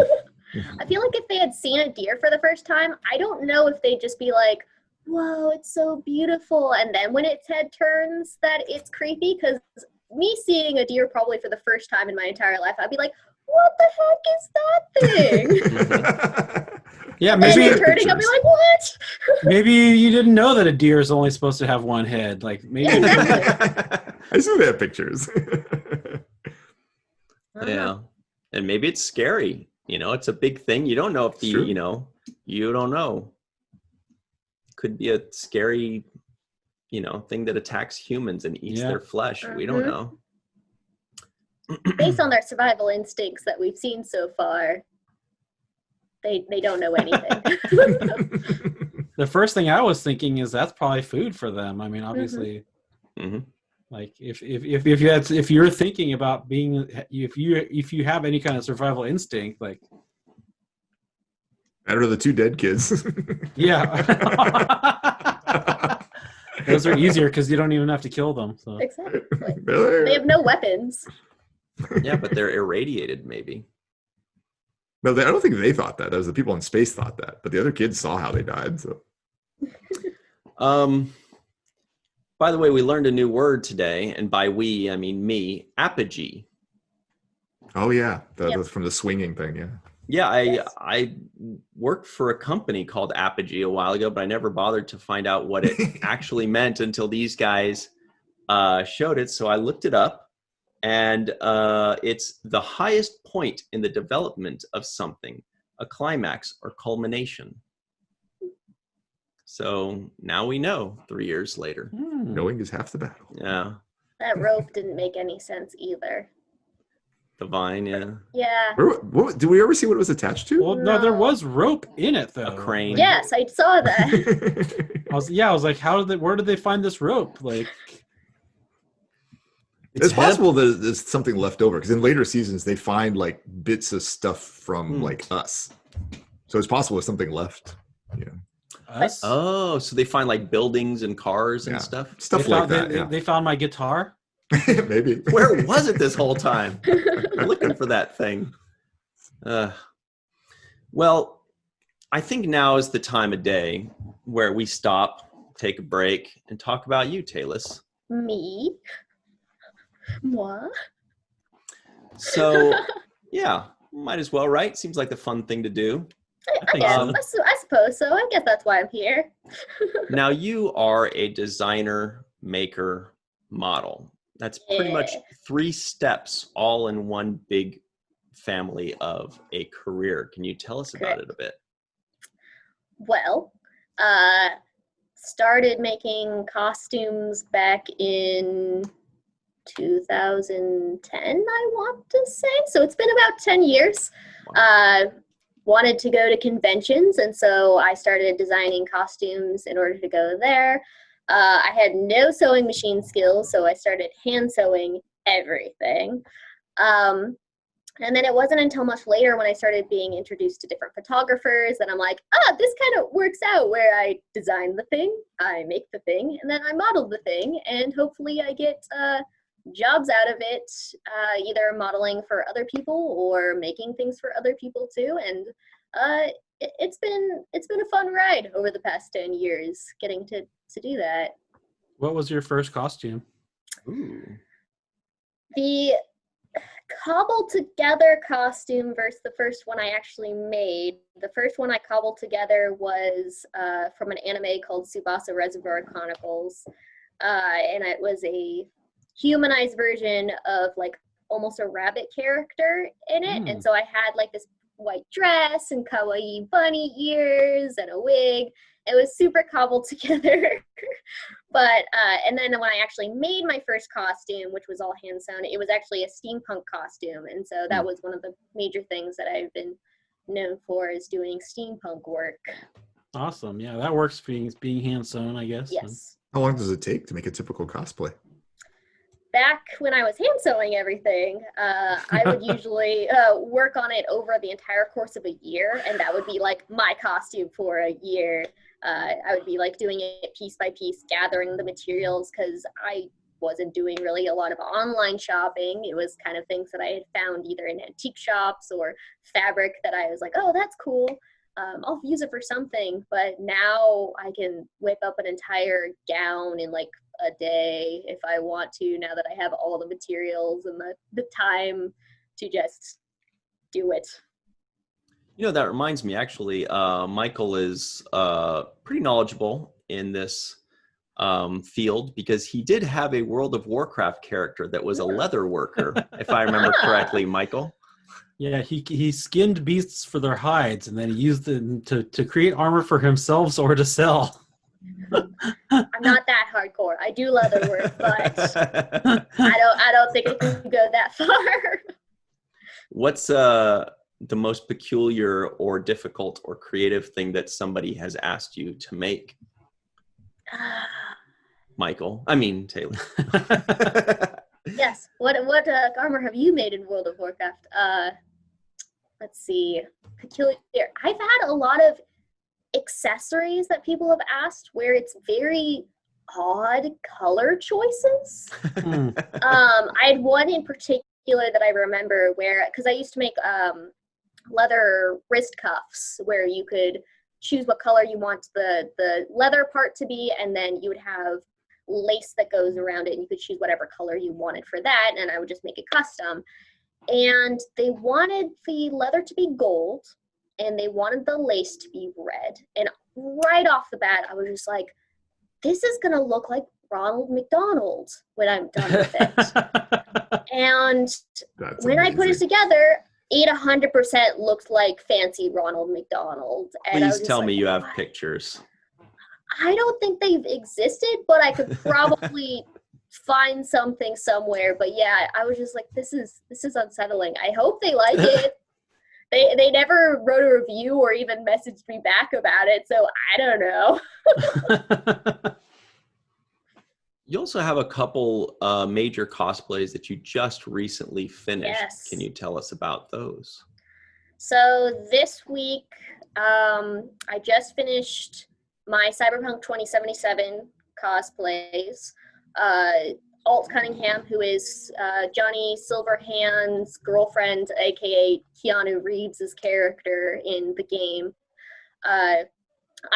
I feel like if they had seen a deer for the first time, I don't know if they'd just be like, whoa, it's so beautiful. And then when its head turns that it's creepy, because me seeing a deer probably for the first time in my entire life, I'd be like, what the heck is that thing? Yeah, And maybe then turning, I'll be like, what? maybe you didn't know that a deer is only supposed to have one head. Like maybe. I still have pictures. yeah, and maybe it's scary. It's a big thing. You don't know if you don't know. Could be a scary thing that attacks humans and eats Yeah. their flesh. We don't know. Based on their survival instincts that we've seen so far, they don't know anything. The first thing I was thinking is that's probably food for them. I mean, obviously, like if you're thinking about being, if you have any kind of survival instinct, like Better the 2 dead kids. yeah, those are easier because you don't even have to kill them. So Exactly. They have no weapons. Yeah, but they're irradiated, maybe. No, I don't think they thought that. It was the people in space thought that, but the other kids saw how they died. So, by the way, we learned a new word today, and by we I mean me. Apogee. oh yeah, that's from the swinging thing. Yeah. Yeah, Yes. I worked for a company called Apogee a while ago, but I never bothered to find out what it actually meant until these guys showed it. So I looked it up. And it's the highest point in the development of something, a climax or culmination. So now we know 3 years later. Knowing is half the battle. Yeah. That rope didn't make any sense either. The vine, yeah. Yeah. Did we ever see what it was attached to? well, no, there was rope in it though. A crane. Yes, I saw that. I was like, where did they find this rope? Like, It's possible that there's something left over because in later seasons they find like bits of stuff from like us, so it's possible there's something left. Yeah, us? Oh, so they find like buildings and cars and stuff? Stuff They like found, that. they found my guitar. Maybe. Where was it this whole time? I'm looking for that thing. Well, I think now is the time of day where we stop, take a break, and talk about you, Tayliss. Me? Moi? So, yeah, might as well, right? Seems like the fun thing to do. think I suppose so. I guess that's why I'm here. Now, you are a designer, maker, model. That's pretty much 3 steps all in one big family of a career. Can you tell us about it a bit? Well, started making costumes back in 2010, I want to say. So it's been about 10 years. Wanted to go to conventions, and so I started designing costumes in order to go there. I had no sewing machine skills, so I started hand sewing everything. And then it wasn't until much later when I started being introduced to different photographers that I'm like, this kind of works out, where I design the thing, I make the thing, and then I model the thing, and hopefully I get jobs out of it, either modeling for other people or making things for other people too. And it's been a fun ride over the past 10 years getting to do that. What was your first costume? Ooh. The cobbled together costume versus the first one I actually made. The first one I cobbled together was from an anime called Tsubasa Reservoir Chronicles, and it was a humanized version of like almost a rabbit character in it. And so I had like this white dress and kawaii bunny ears and a wig. It was super cobbled together. But and then when I actually made my first costume, which was all hand sewn, it was actually a steampunk costume. And so that was one of the major things that I've been known for, is doing steampunk work. Awesome. Yeah, that works being hand sewn, I guess. Yes. How long does it take to make a typical cosplay? Back when I was hand sewing everything, I would usually work on it over the entire course of a year, and that would be like my costume for a year. I would be like doing it piece by piece, gathering the materials, because I wasn't doing really a lot of online shopping. It was kind of things that I had found either in antique shops or fabric that I was like, oh, that's cool. I'll use it for something. But now I can whip up an entire gown in like a day if I want to, now that I have all the materials and the time to just do it. You know, that reminds me, actually, Michael is pretty knowledgeable in this field, because he did have a World of Warcraft character that was a leather worker, if I remember correctly, Michael. Yeah, he skinned beasts for their hides, and then he used them to create armor for himself or to sell. I'm not that hardcore. I do leather work, but I don't think I can go that far. What's the most peculiar or difficult or creative thing that somebody has asked you to make? Taylor. Yes. What armor have you made in World of Warcraft? Let's see. Peculiar. I've had a lot of accessories that people have asked where it's very odd color choices. I had one in particular that I remember where, because I used to make leather wrist cuffs where you could choose what color you want the leather part to be, and then you would have lace that goes around it, and you could choose whatever color you wanted for that, and I would just make it custom. And they wanted the leather to be gold, and they wanted the lace to be red. And right off the bat, I was just like, this is going to look like Ronald McDonald when I'm done with it. And That's when I put it amazing. together, it 100% looked like fancy Ronald McDonald. And I was Please just tell like, me you have "What?" pictures. I don't think they've existed, but I could probably find something somewhere. But yeah, I was just like, this is unsettling. I hope they like it. They never wrote a review or even messaged me back about it, so I don't know. You also have a couple major cosplays that you just recently finished. Yes. Can you tell us about those? So this week, I just finished my Cyberpunk 2077 cosplays. Alt Cunningham, who is Johnny Silverhand's girlfriend, aka Keanu Reeves' character in the game.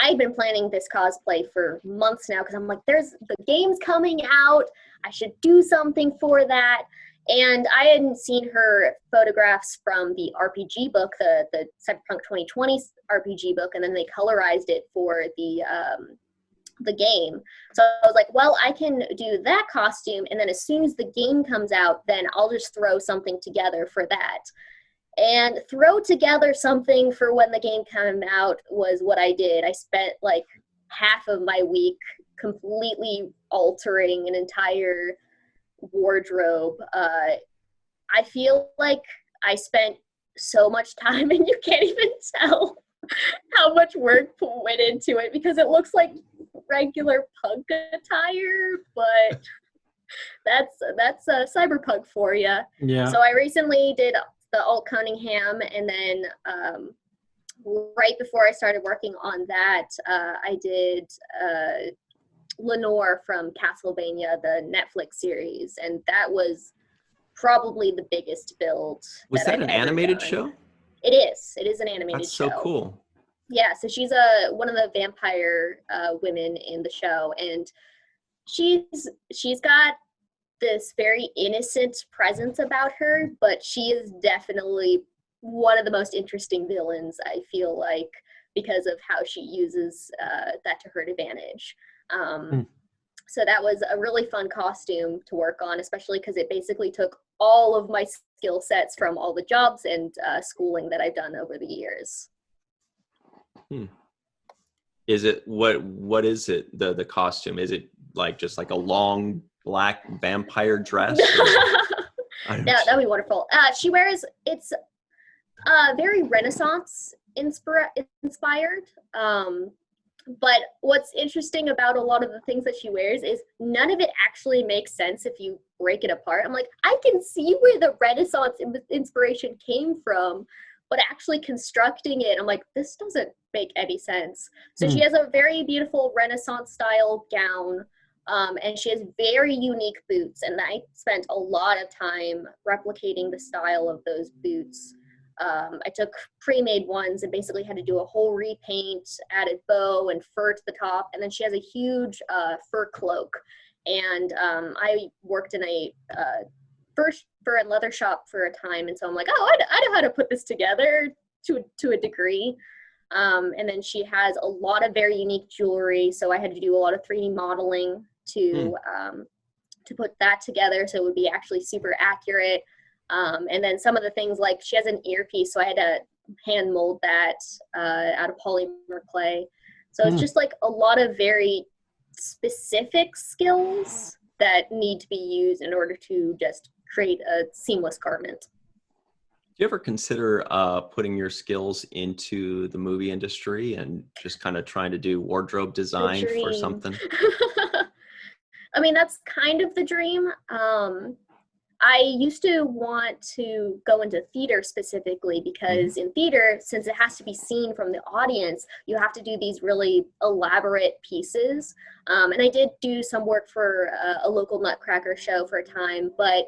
I've been planning this cosplay for months now because I'm like, the game's coming out. I should do something for that. And I hadn't seen her photographs from the RPG book, the Cyberpunk 2020 RPG book, and then they colorized it for the game. So I was like, well, I can do that costume, and then as soon as the game comes out, then I'll just throw something together for that. And throw together something for when the game came out was what I did. I spent like half of my week completely altering an entire wardrobe. I feel like I spent so much time, and you can't even tell how much work went into it because it looks like regular punk attire, but that's cyberpunk for you. Yeah. So I recently did the Alt Cunningham, and then right before I started working on that, I did Lenore from Castlevania, the Netflix series, and that was probably the biggest build. Was that I've an ever animated done. show? It is. It is an animated That's show. so cool. Yeah, so she's one of the vampire women in the show, and she's got this very innocent presence about her, but she is definitely one of the most interesting villains, I feel like, because of how she uses that to her advantage. So that was a really fun costume to work on, especially because it basically took all of my skill sets from all the jobs and schooling that I've done over the years. Is it what is it, the costume? Is it like just like a long black vampire dress? That would be wonderful. She wears, it's very Renaissance inspired. But what's interesting about a lot of the things that she wears is none of it actually makes sense if you break it apart. I'm like, I can see where the Renaissance inspiration came from, but actually constructing it, I'm like, this doesn't make any sense. So she has a very beautiful Renaissance style gown, and she has very unique boots, and I spent a lot of time replicating the style of those boots. I took pre-made ones and basically had to do a whole repaint, added bow and fur to the top, and then she has a huge fur cloak. And I worked in a fur and leather shop for a time, and so I'm like, oh, I know how to put this together to a degree. And then she has a lot of very unique jewelry, so I had to do a lot of 3D modeling to put that together so it would be actually super accurate. And then some of the things, like she has an earpiece, so I had to hand mold that out of polymer clay. So it's just like a lot of very specific skills that need to be used in order to just create a seamless garment. Do you ever consider putting your skills into the movie industry and just kind of trying to do wardrobe design for something? I mean, that's kind of the dream. I used to want to go into theater specifically because in theater, since it has to be seen from the audience, you have to do these really elaborate pieces. And I did do some work for a local Nutcracker show for a time, but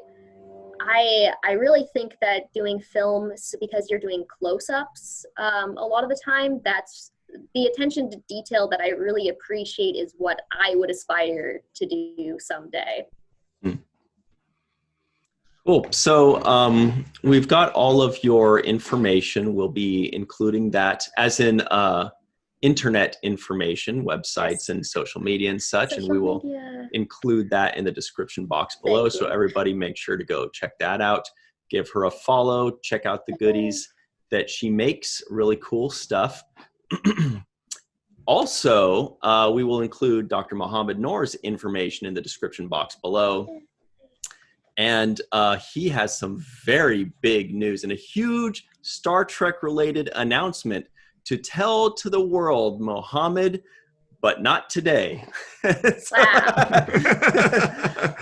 I really think that doing film, because you're doing close-ups a lot of the time, that's the attention to detail that I really appreciate is what I would aspire to do someday. Cool. So we've got all of your information. We'll be including that as in internet information, websites and social media and such. And we will include that in the description box below. So everybody make sure to go check that out. Give her a follow. Check out the goodies that she makes. Really cool stuff. Also, we will include Dr. Mohamed Noor's information in the description box below. And he has some very big news and a huge Star Trek related announcement to tell to the world, Mohamed, but not today.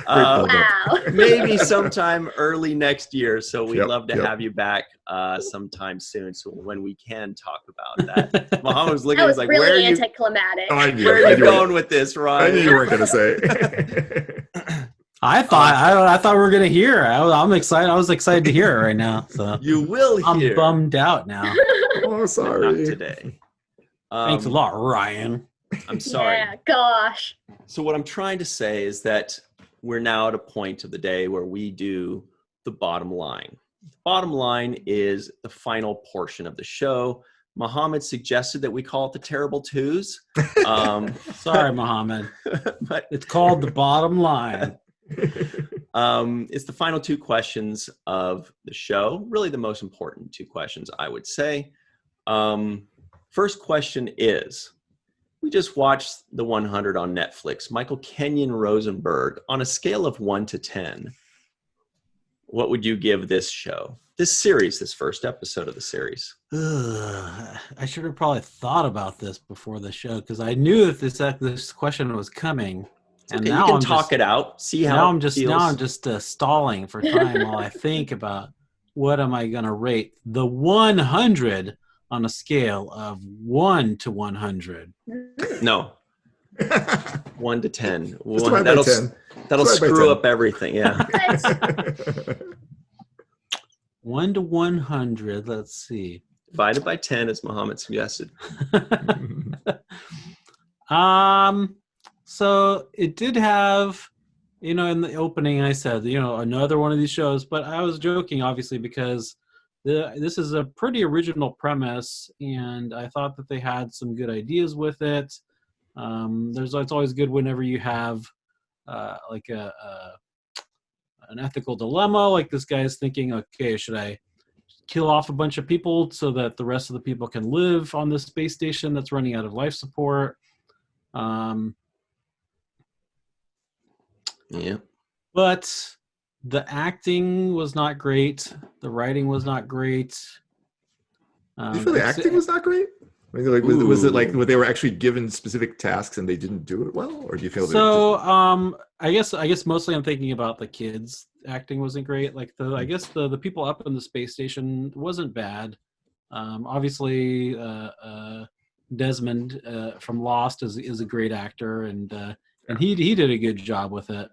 Wow. Maybe sometime early next year. So we'd love to have you back sometime soon. So when we can talk about that. Mohamed was looking, that was like, really where are you, anticlimactic. where are you going with this, Ron? I knew you weren't going to say. I thought we were gonna hear. I'm excited. I was excited to hear it right now. So you will hear. I'm bummed out now. Oh, sorry. Not today. Thanks a lot, Ryan. I'm sorry. Yeah, gosh. So what I'm trying to say is that we're now at a point of the day where we do the bottom line. The bottom line is the final portion of the show. Mohamed suggested that we call it the Terrible Twos. Sorry, Mohamed. But it's called the bottom line. It's the final two questions of the show. Really the most important two questions, I would say. First question is, we just watched The 100 on Netflix. Michael Kenyon Rosenberg, on a scale of 1 to 10, what would you give this show? This series, this first episode of the series. I should have probably thought about this before the show because I knew that this question was coming. And okay, now you can talk it out. See how I'm just stalling for time while I think about what am I going to rate the 100 on a scale of 1 to 100. No. 1 to 10. That'll screw up everything. Yeah. 1 to 100. Let's see. Divided by 10, as Mohamed suggested. So it did have, in the opening I said, another one of these shows, but I was joking, obviously, because this is a pretty original premise, and I thought that they had some good ideas with it. It's always good whenever you have like an ethical dilemma, like this guy is thinking, okay, should I kill off a bunch of people so that the rest of the people can live on this space station that's running out of life support? Yeah. But the acting was not great. The writing was not great. Do you feel the acting was not great? I mean, like, was it like when they were actually given specific tasks and they didn't do it well, or do you feel? So, I guess mostly I'm thinking about the kids. Acting wasn't great. Like the people up in the space station wasn't bad. Obviously, Desmond from Lost is a great actor, and he did a good job with it.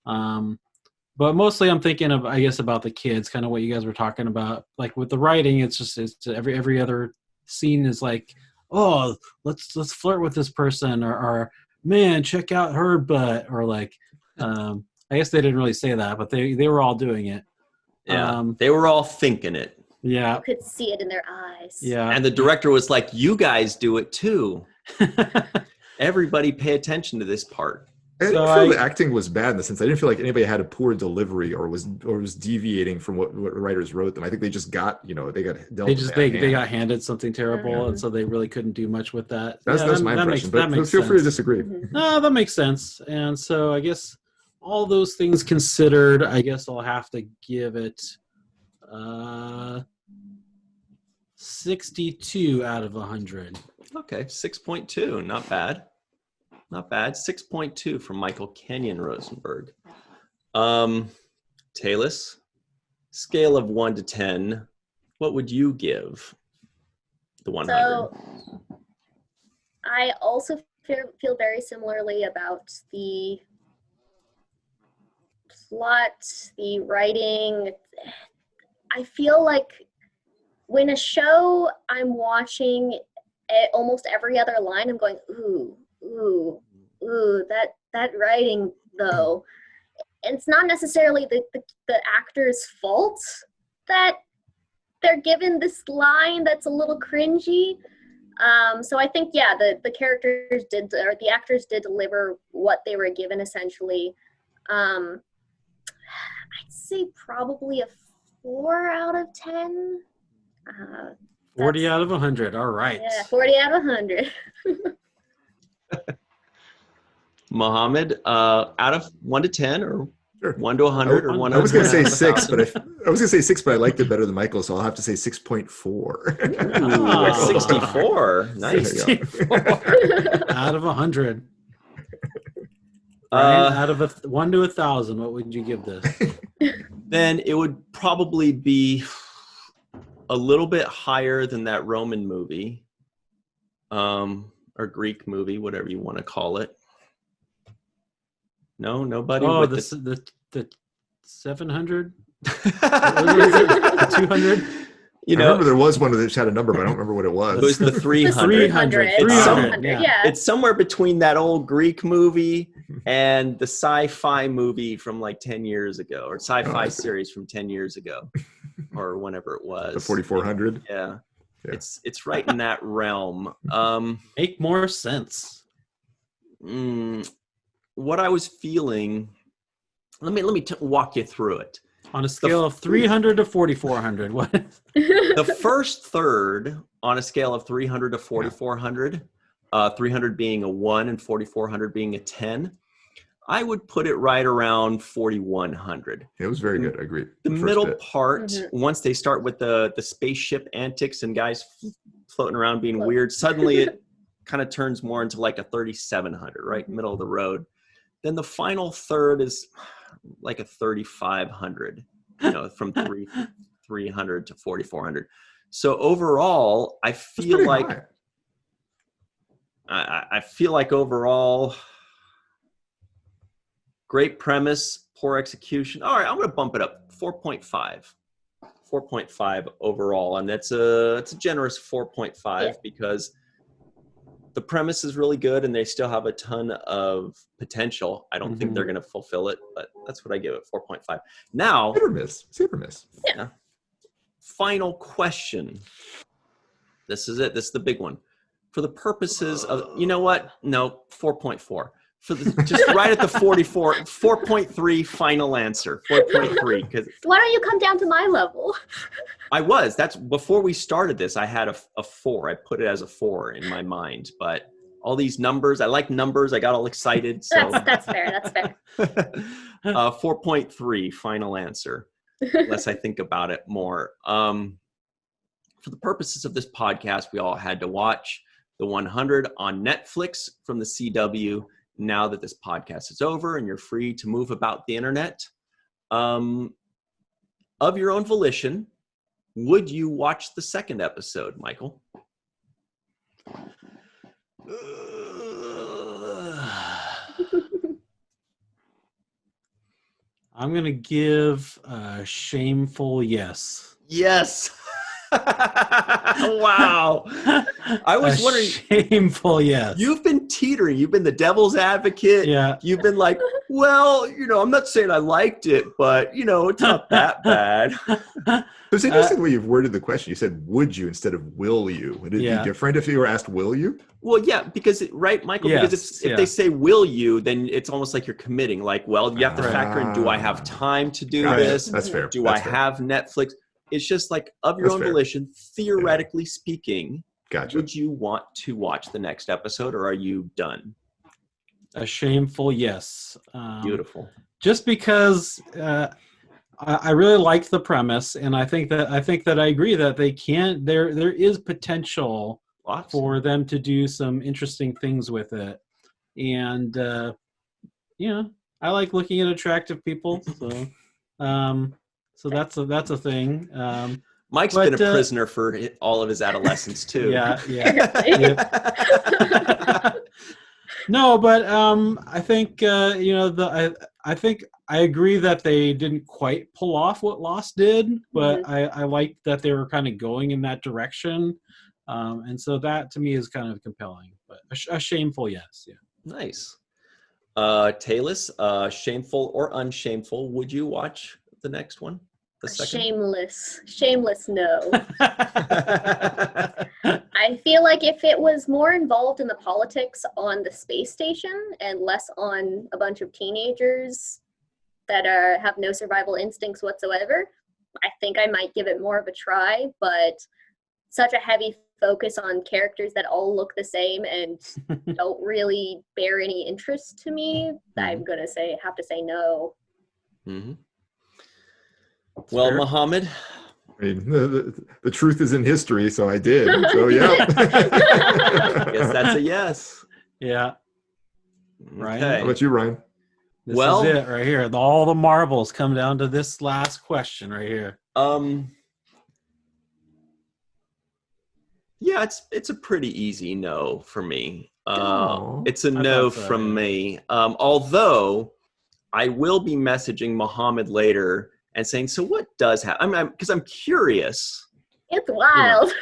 But mostly I'm thinking of, I guess, about the kids, kind of what you guys were talking about. Like with the writing, it's every other scene is like, oh, let's flirt with this person, or man, check out her butt, or like, I guess they didn't really say that, but they were all doing it. Yeah, they were all thinking it. Yeah, you could see it in their eyes. Yeah, and the director was like, "You guys do it too. Everybody, pay attention to this part." I So didn't feel the acting was bad in the sense I didn't feel like anybody had a poor delivery or was deviating from what writers wrote them. I think they just got they got dealt. They got handed something terrible, Mhm. and so they really couldn't do much with that. That's my impression. But feel free to disagree. No, that makes sense. And so I guess all those things considered, I guess I'll have to give it 62 out of 100. Okay, 6.2. Not bad. Not bad. 6.2 from Michael Kenyon Rosenberg. Tayliss, scale of 1 to 10, what would you give the 100? So I also feel very similarly about the plot, the writing. I feel like when a show I'm watching, almost every other line, I'm going, ooh, that writing though. And it's not necessarily the actor's fault that they're given this line that's a little cringy. So I think, yeah, the characters did, or the actors did deliver what they were given essentially. I'd say probably a 4 out of 10. 40 out of 100. All right. Yeah, 40 out of 100. Mohamed, out of 1 to 10 or Sure. 1 to 100 or 1 I was going to say 100? 6, but I was going to say 6, but I liked it better than Michael, so I'll have to say 6.4. Ooh, 64. Nice. 64 out of 100. Ryan, out of 1 to 1,000, what would you give this? Then it would probably be a little bit higher than that Roman movie, or Greek movie, whatever you want to call it. No, nobody. Oh, with the 700? 200? You I know, remember there was one that had a number, but I don't remember what it was. it was the 300. 300. It's 300, yeah. It's somewhere between that old Greek movie and the sci-fi movie from like 10 years ago, or sci-fi series from 10 years ago, or whenever it was. The 4,400. Yeah. Yeah. It's right in that realm. Make more sense. What I was feeling, let me walk you through it. On a scale of 300 to 4,400, what? The first third on a scale of 300 to 4,400, 300 being a 1 and 4,400 being a 10, I would put it right around 4,100. It was very good. I agree. The middle part, once they start with the spaceship antics and guys floating around being weird, suddenly it kind of turns more into like a 3,700, right? Middle of the road. Then the final third is like a 3,500, from 300 to 4,400. So overall, I feel like I feel like overall, great premise, poor execution. All right, I'm going to bump it up 4.5. 4.5 overall, and it's a generous 4.5 because the premise is really good and they still have a ton of potential. I don't think they're going to fulfill it, but that's what I give it, 4.5. Now, hit or miss. Yeah. Final question. This is it. This is the big one. For the purposes of, you know what? No, 4.4. For just right at the 44, 4.3 final answer. 4.3. Because why don't you come down to my level? that's before we started this. I had a 4. I put it as a 4 in my mind, but all these numbers, I like numbers. I got all excited. So that's fair. That's fair. 4.3 final answer, unless I think about it more. For the purposes of this podcast, we all had to watch the 100 on Netflix from the CW. Now that this podcast is over and you're free to move about the internet, of your own volition, would you watch the second episode, Michael? I'm going to give a shameful yes. Yes. Wow. I was wondering. Shameful yes. You've been teetering. You've been the devil's advocate. Yeah. You've been like, Well, I'm not saying I liked it, but it's not that bad. It's interesting the way you've worded the question. You said, would you instead of will you? Would it be different if you were asked, will you? Well, yeah, because, right, Michael? Yes, because if they say, will you, then it's almost like you're committing. Like, well, you have to factor in, do I have time to do this? That's fair. Do I have Netflix? It's just like, of your own volition, theoretically speaking, would you want to watch the next episode, or are you done? A shameful yes. Beautiful. Just because I really liked the premise, and I think that I agree that they can't. There is potential for them to do some interesting things with it, and I like looking at attractive people. So that's a thing. Mike's been a prisoner for all of his adolescence too. Yeah. No, but I think I think I agree that they didn't quite pull off what Lost did, but I liked that they were kind of going in that direction, and so that to me is kind of compelling. But a shameful yes, yeah. Nice. Tayliss, shameful or unshameful? Would you watch the next one? The second? Shameless no. I feel like if it was more involved in the politics on the space station and less on a bunch of teenagers that have no survival instincts whatsoever, I think I might give it more of a try, but such a heavy focus on characters that all look the same and don't really bear any interest to me, I'm going to have to say no. Mm-hmm. Well, Mohamed? I mean, the truth is in history, so I did. So, yeah. I guess that's a yes. Yeah. Ryan? How about you, Ryan? This is it right here. All the marbles come down to this last question right here. Yeah, it's a pretty easy no for me. It's a no from me. Although I will be messaging Mohamed later and saying, so what does happen? Because I'm curious. It's wild.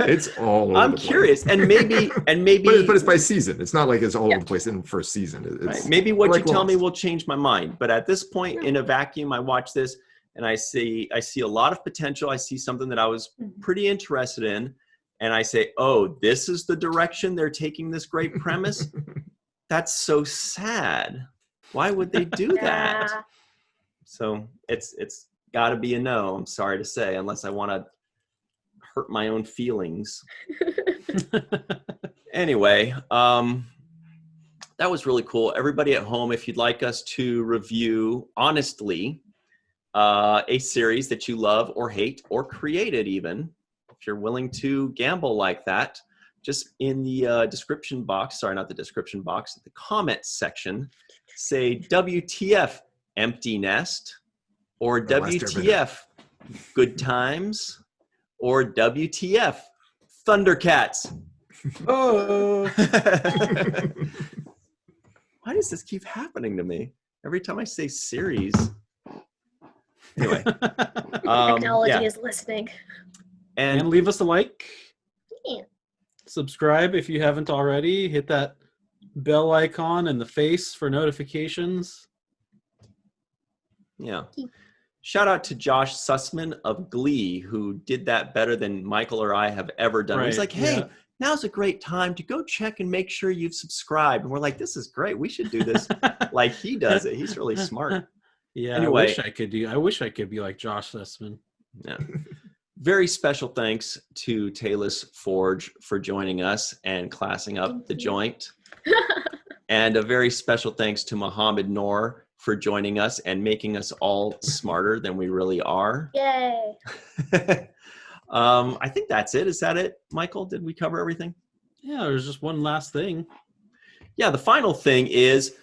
It's all over I'm curious. And maybe but it's by season. It's not like it's all over the place in the first season. It's maybe what you tell me will change my mind. But at this point in a vacuum, I watch this and I see a lot of potential. I see something that I was pretty interested in. And I say, oh, this is the direction they're taking this great premise? That's so sad. Why would they do that? So it's got to be a no, I'm sorry to say, unless I want to hurt my own feelings. Anyway, that was really cool. Everybody at home, if you'd like us to review, honestly, a series that you love or hate or created even, if you're willing to gamble like that, just in the description box, sorry, not the description box, the comments section, say WTF Empty Nest, or WTF Good Times, or WTF Thundercats. Oh. Why does this keep happening to me? Every time I say series. Anyway. Technology is listening. And leave us a like. Yeah. Subscribe if you haven't already. Hit that bell icon and the face for notifications. Yeah. Shout out to Josh Sussman of Glee, who did that better than Michael or I have ever done. He's like, hey, now's a great time to go check and make sure you've subscribed. And we're like, this is great. We should do this like he does it. He's really smart. Yeah, anyway, I wish I could be like Josh Sussman. Yeah. Very special thanks to Tayliss Forge for joining us and classing up the joint. And a very special thanks to Mohamed Noor for joining us and making us all smarter than we really are. Yay. I think that's it. Is that it, Michael? Did we cover everything? Yeah, there's just one last thing. Yeah, the final thing is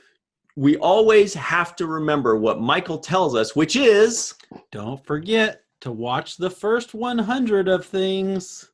we always have to remember what Michael tells us, which is... Don't forget to watch the first 100 of things.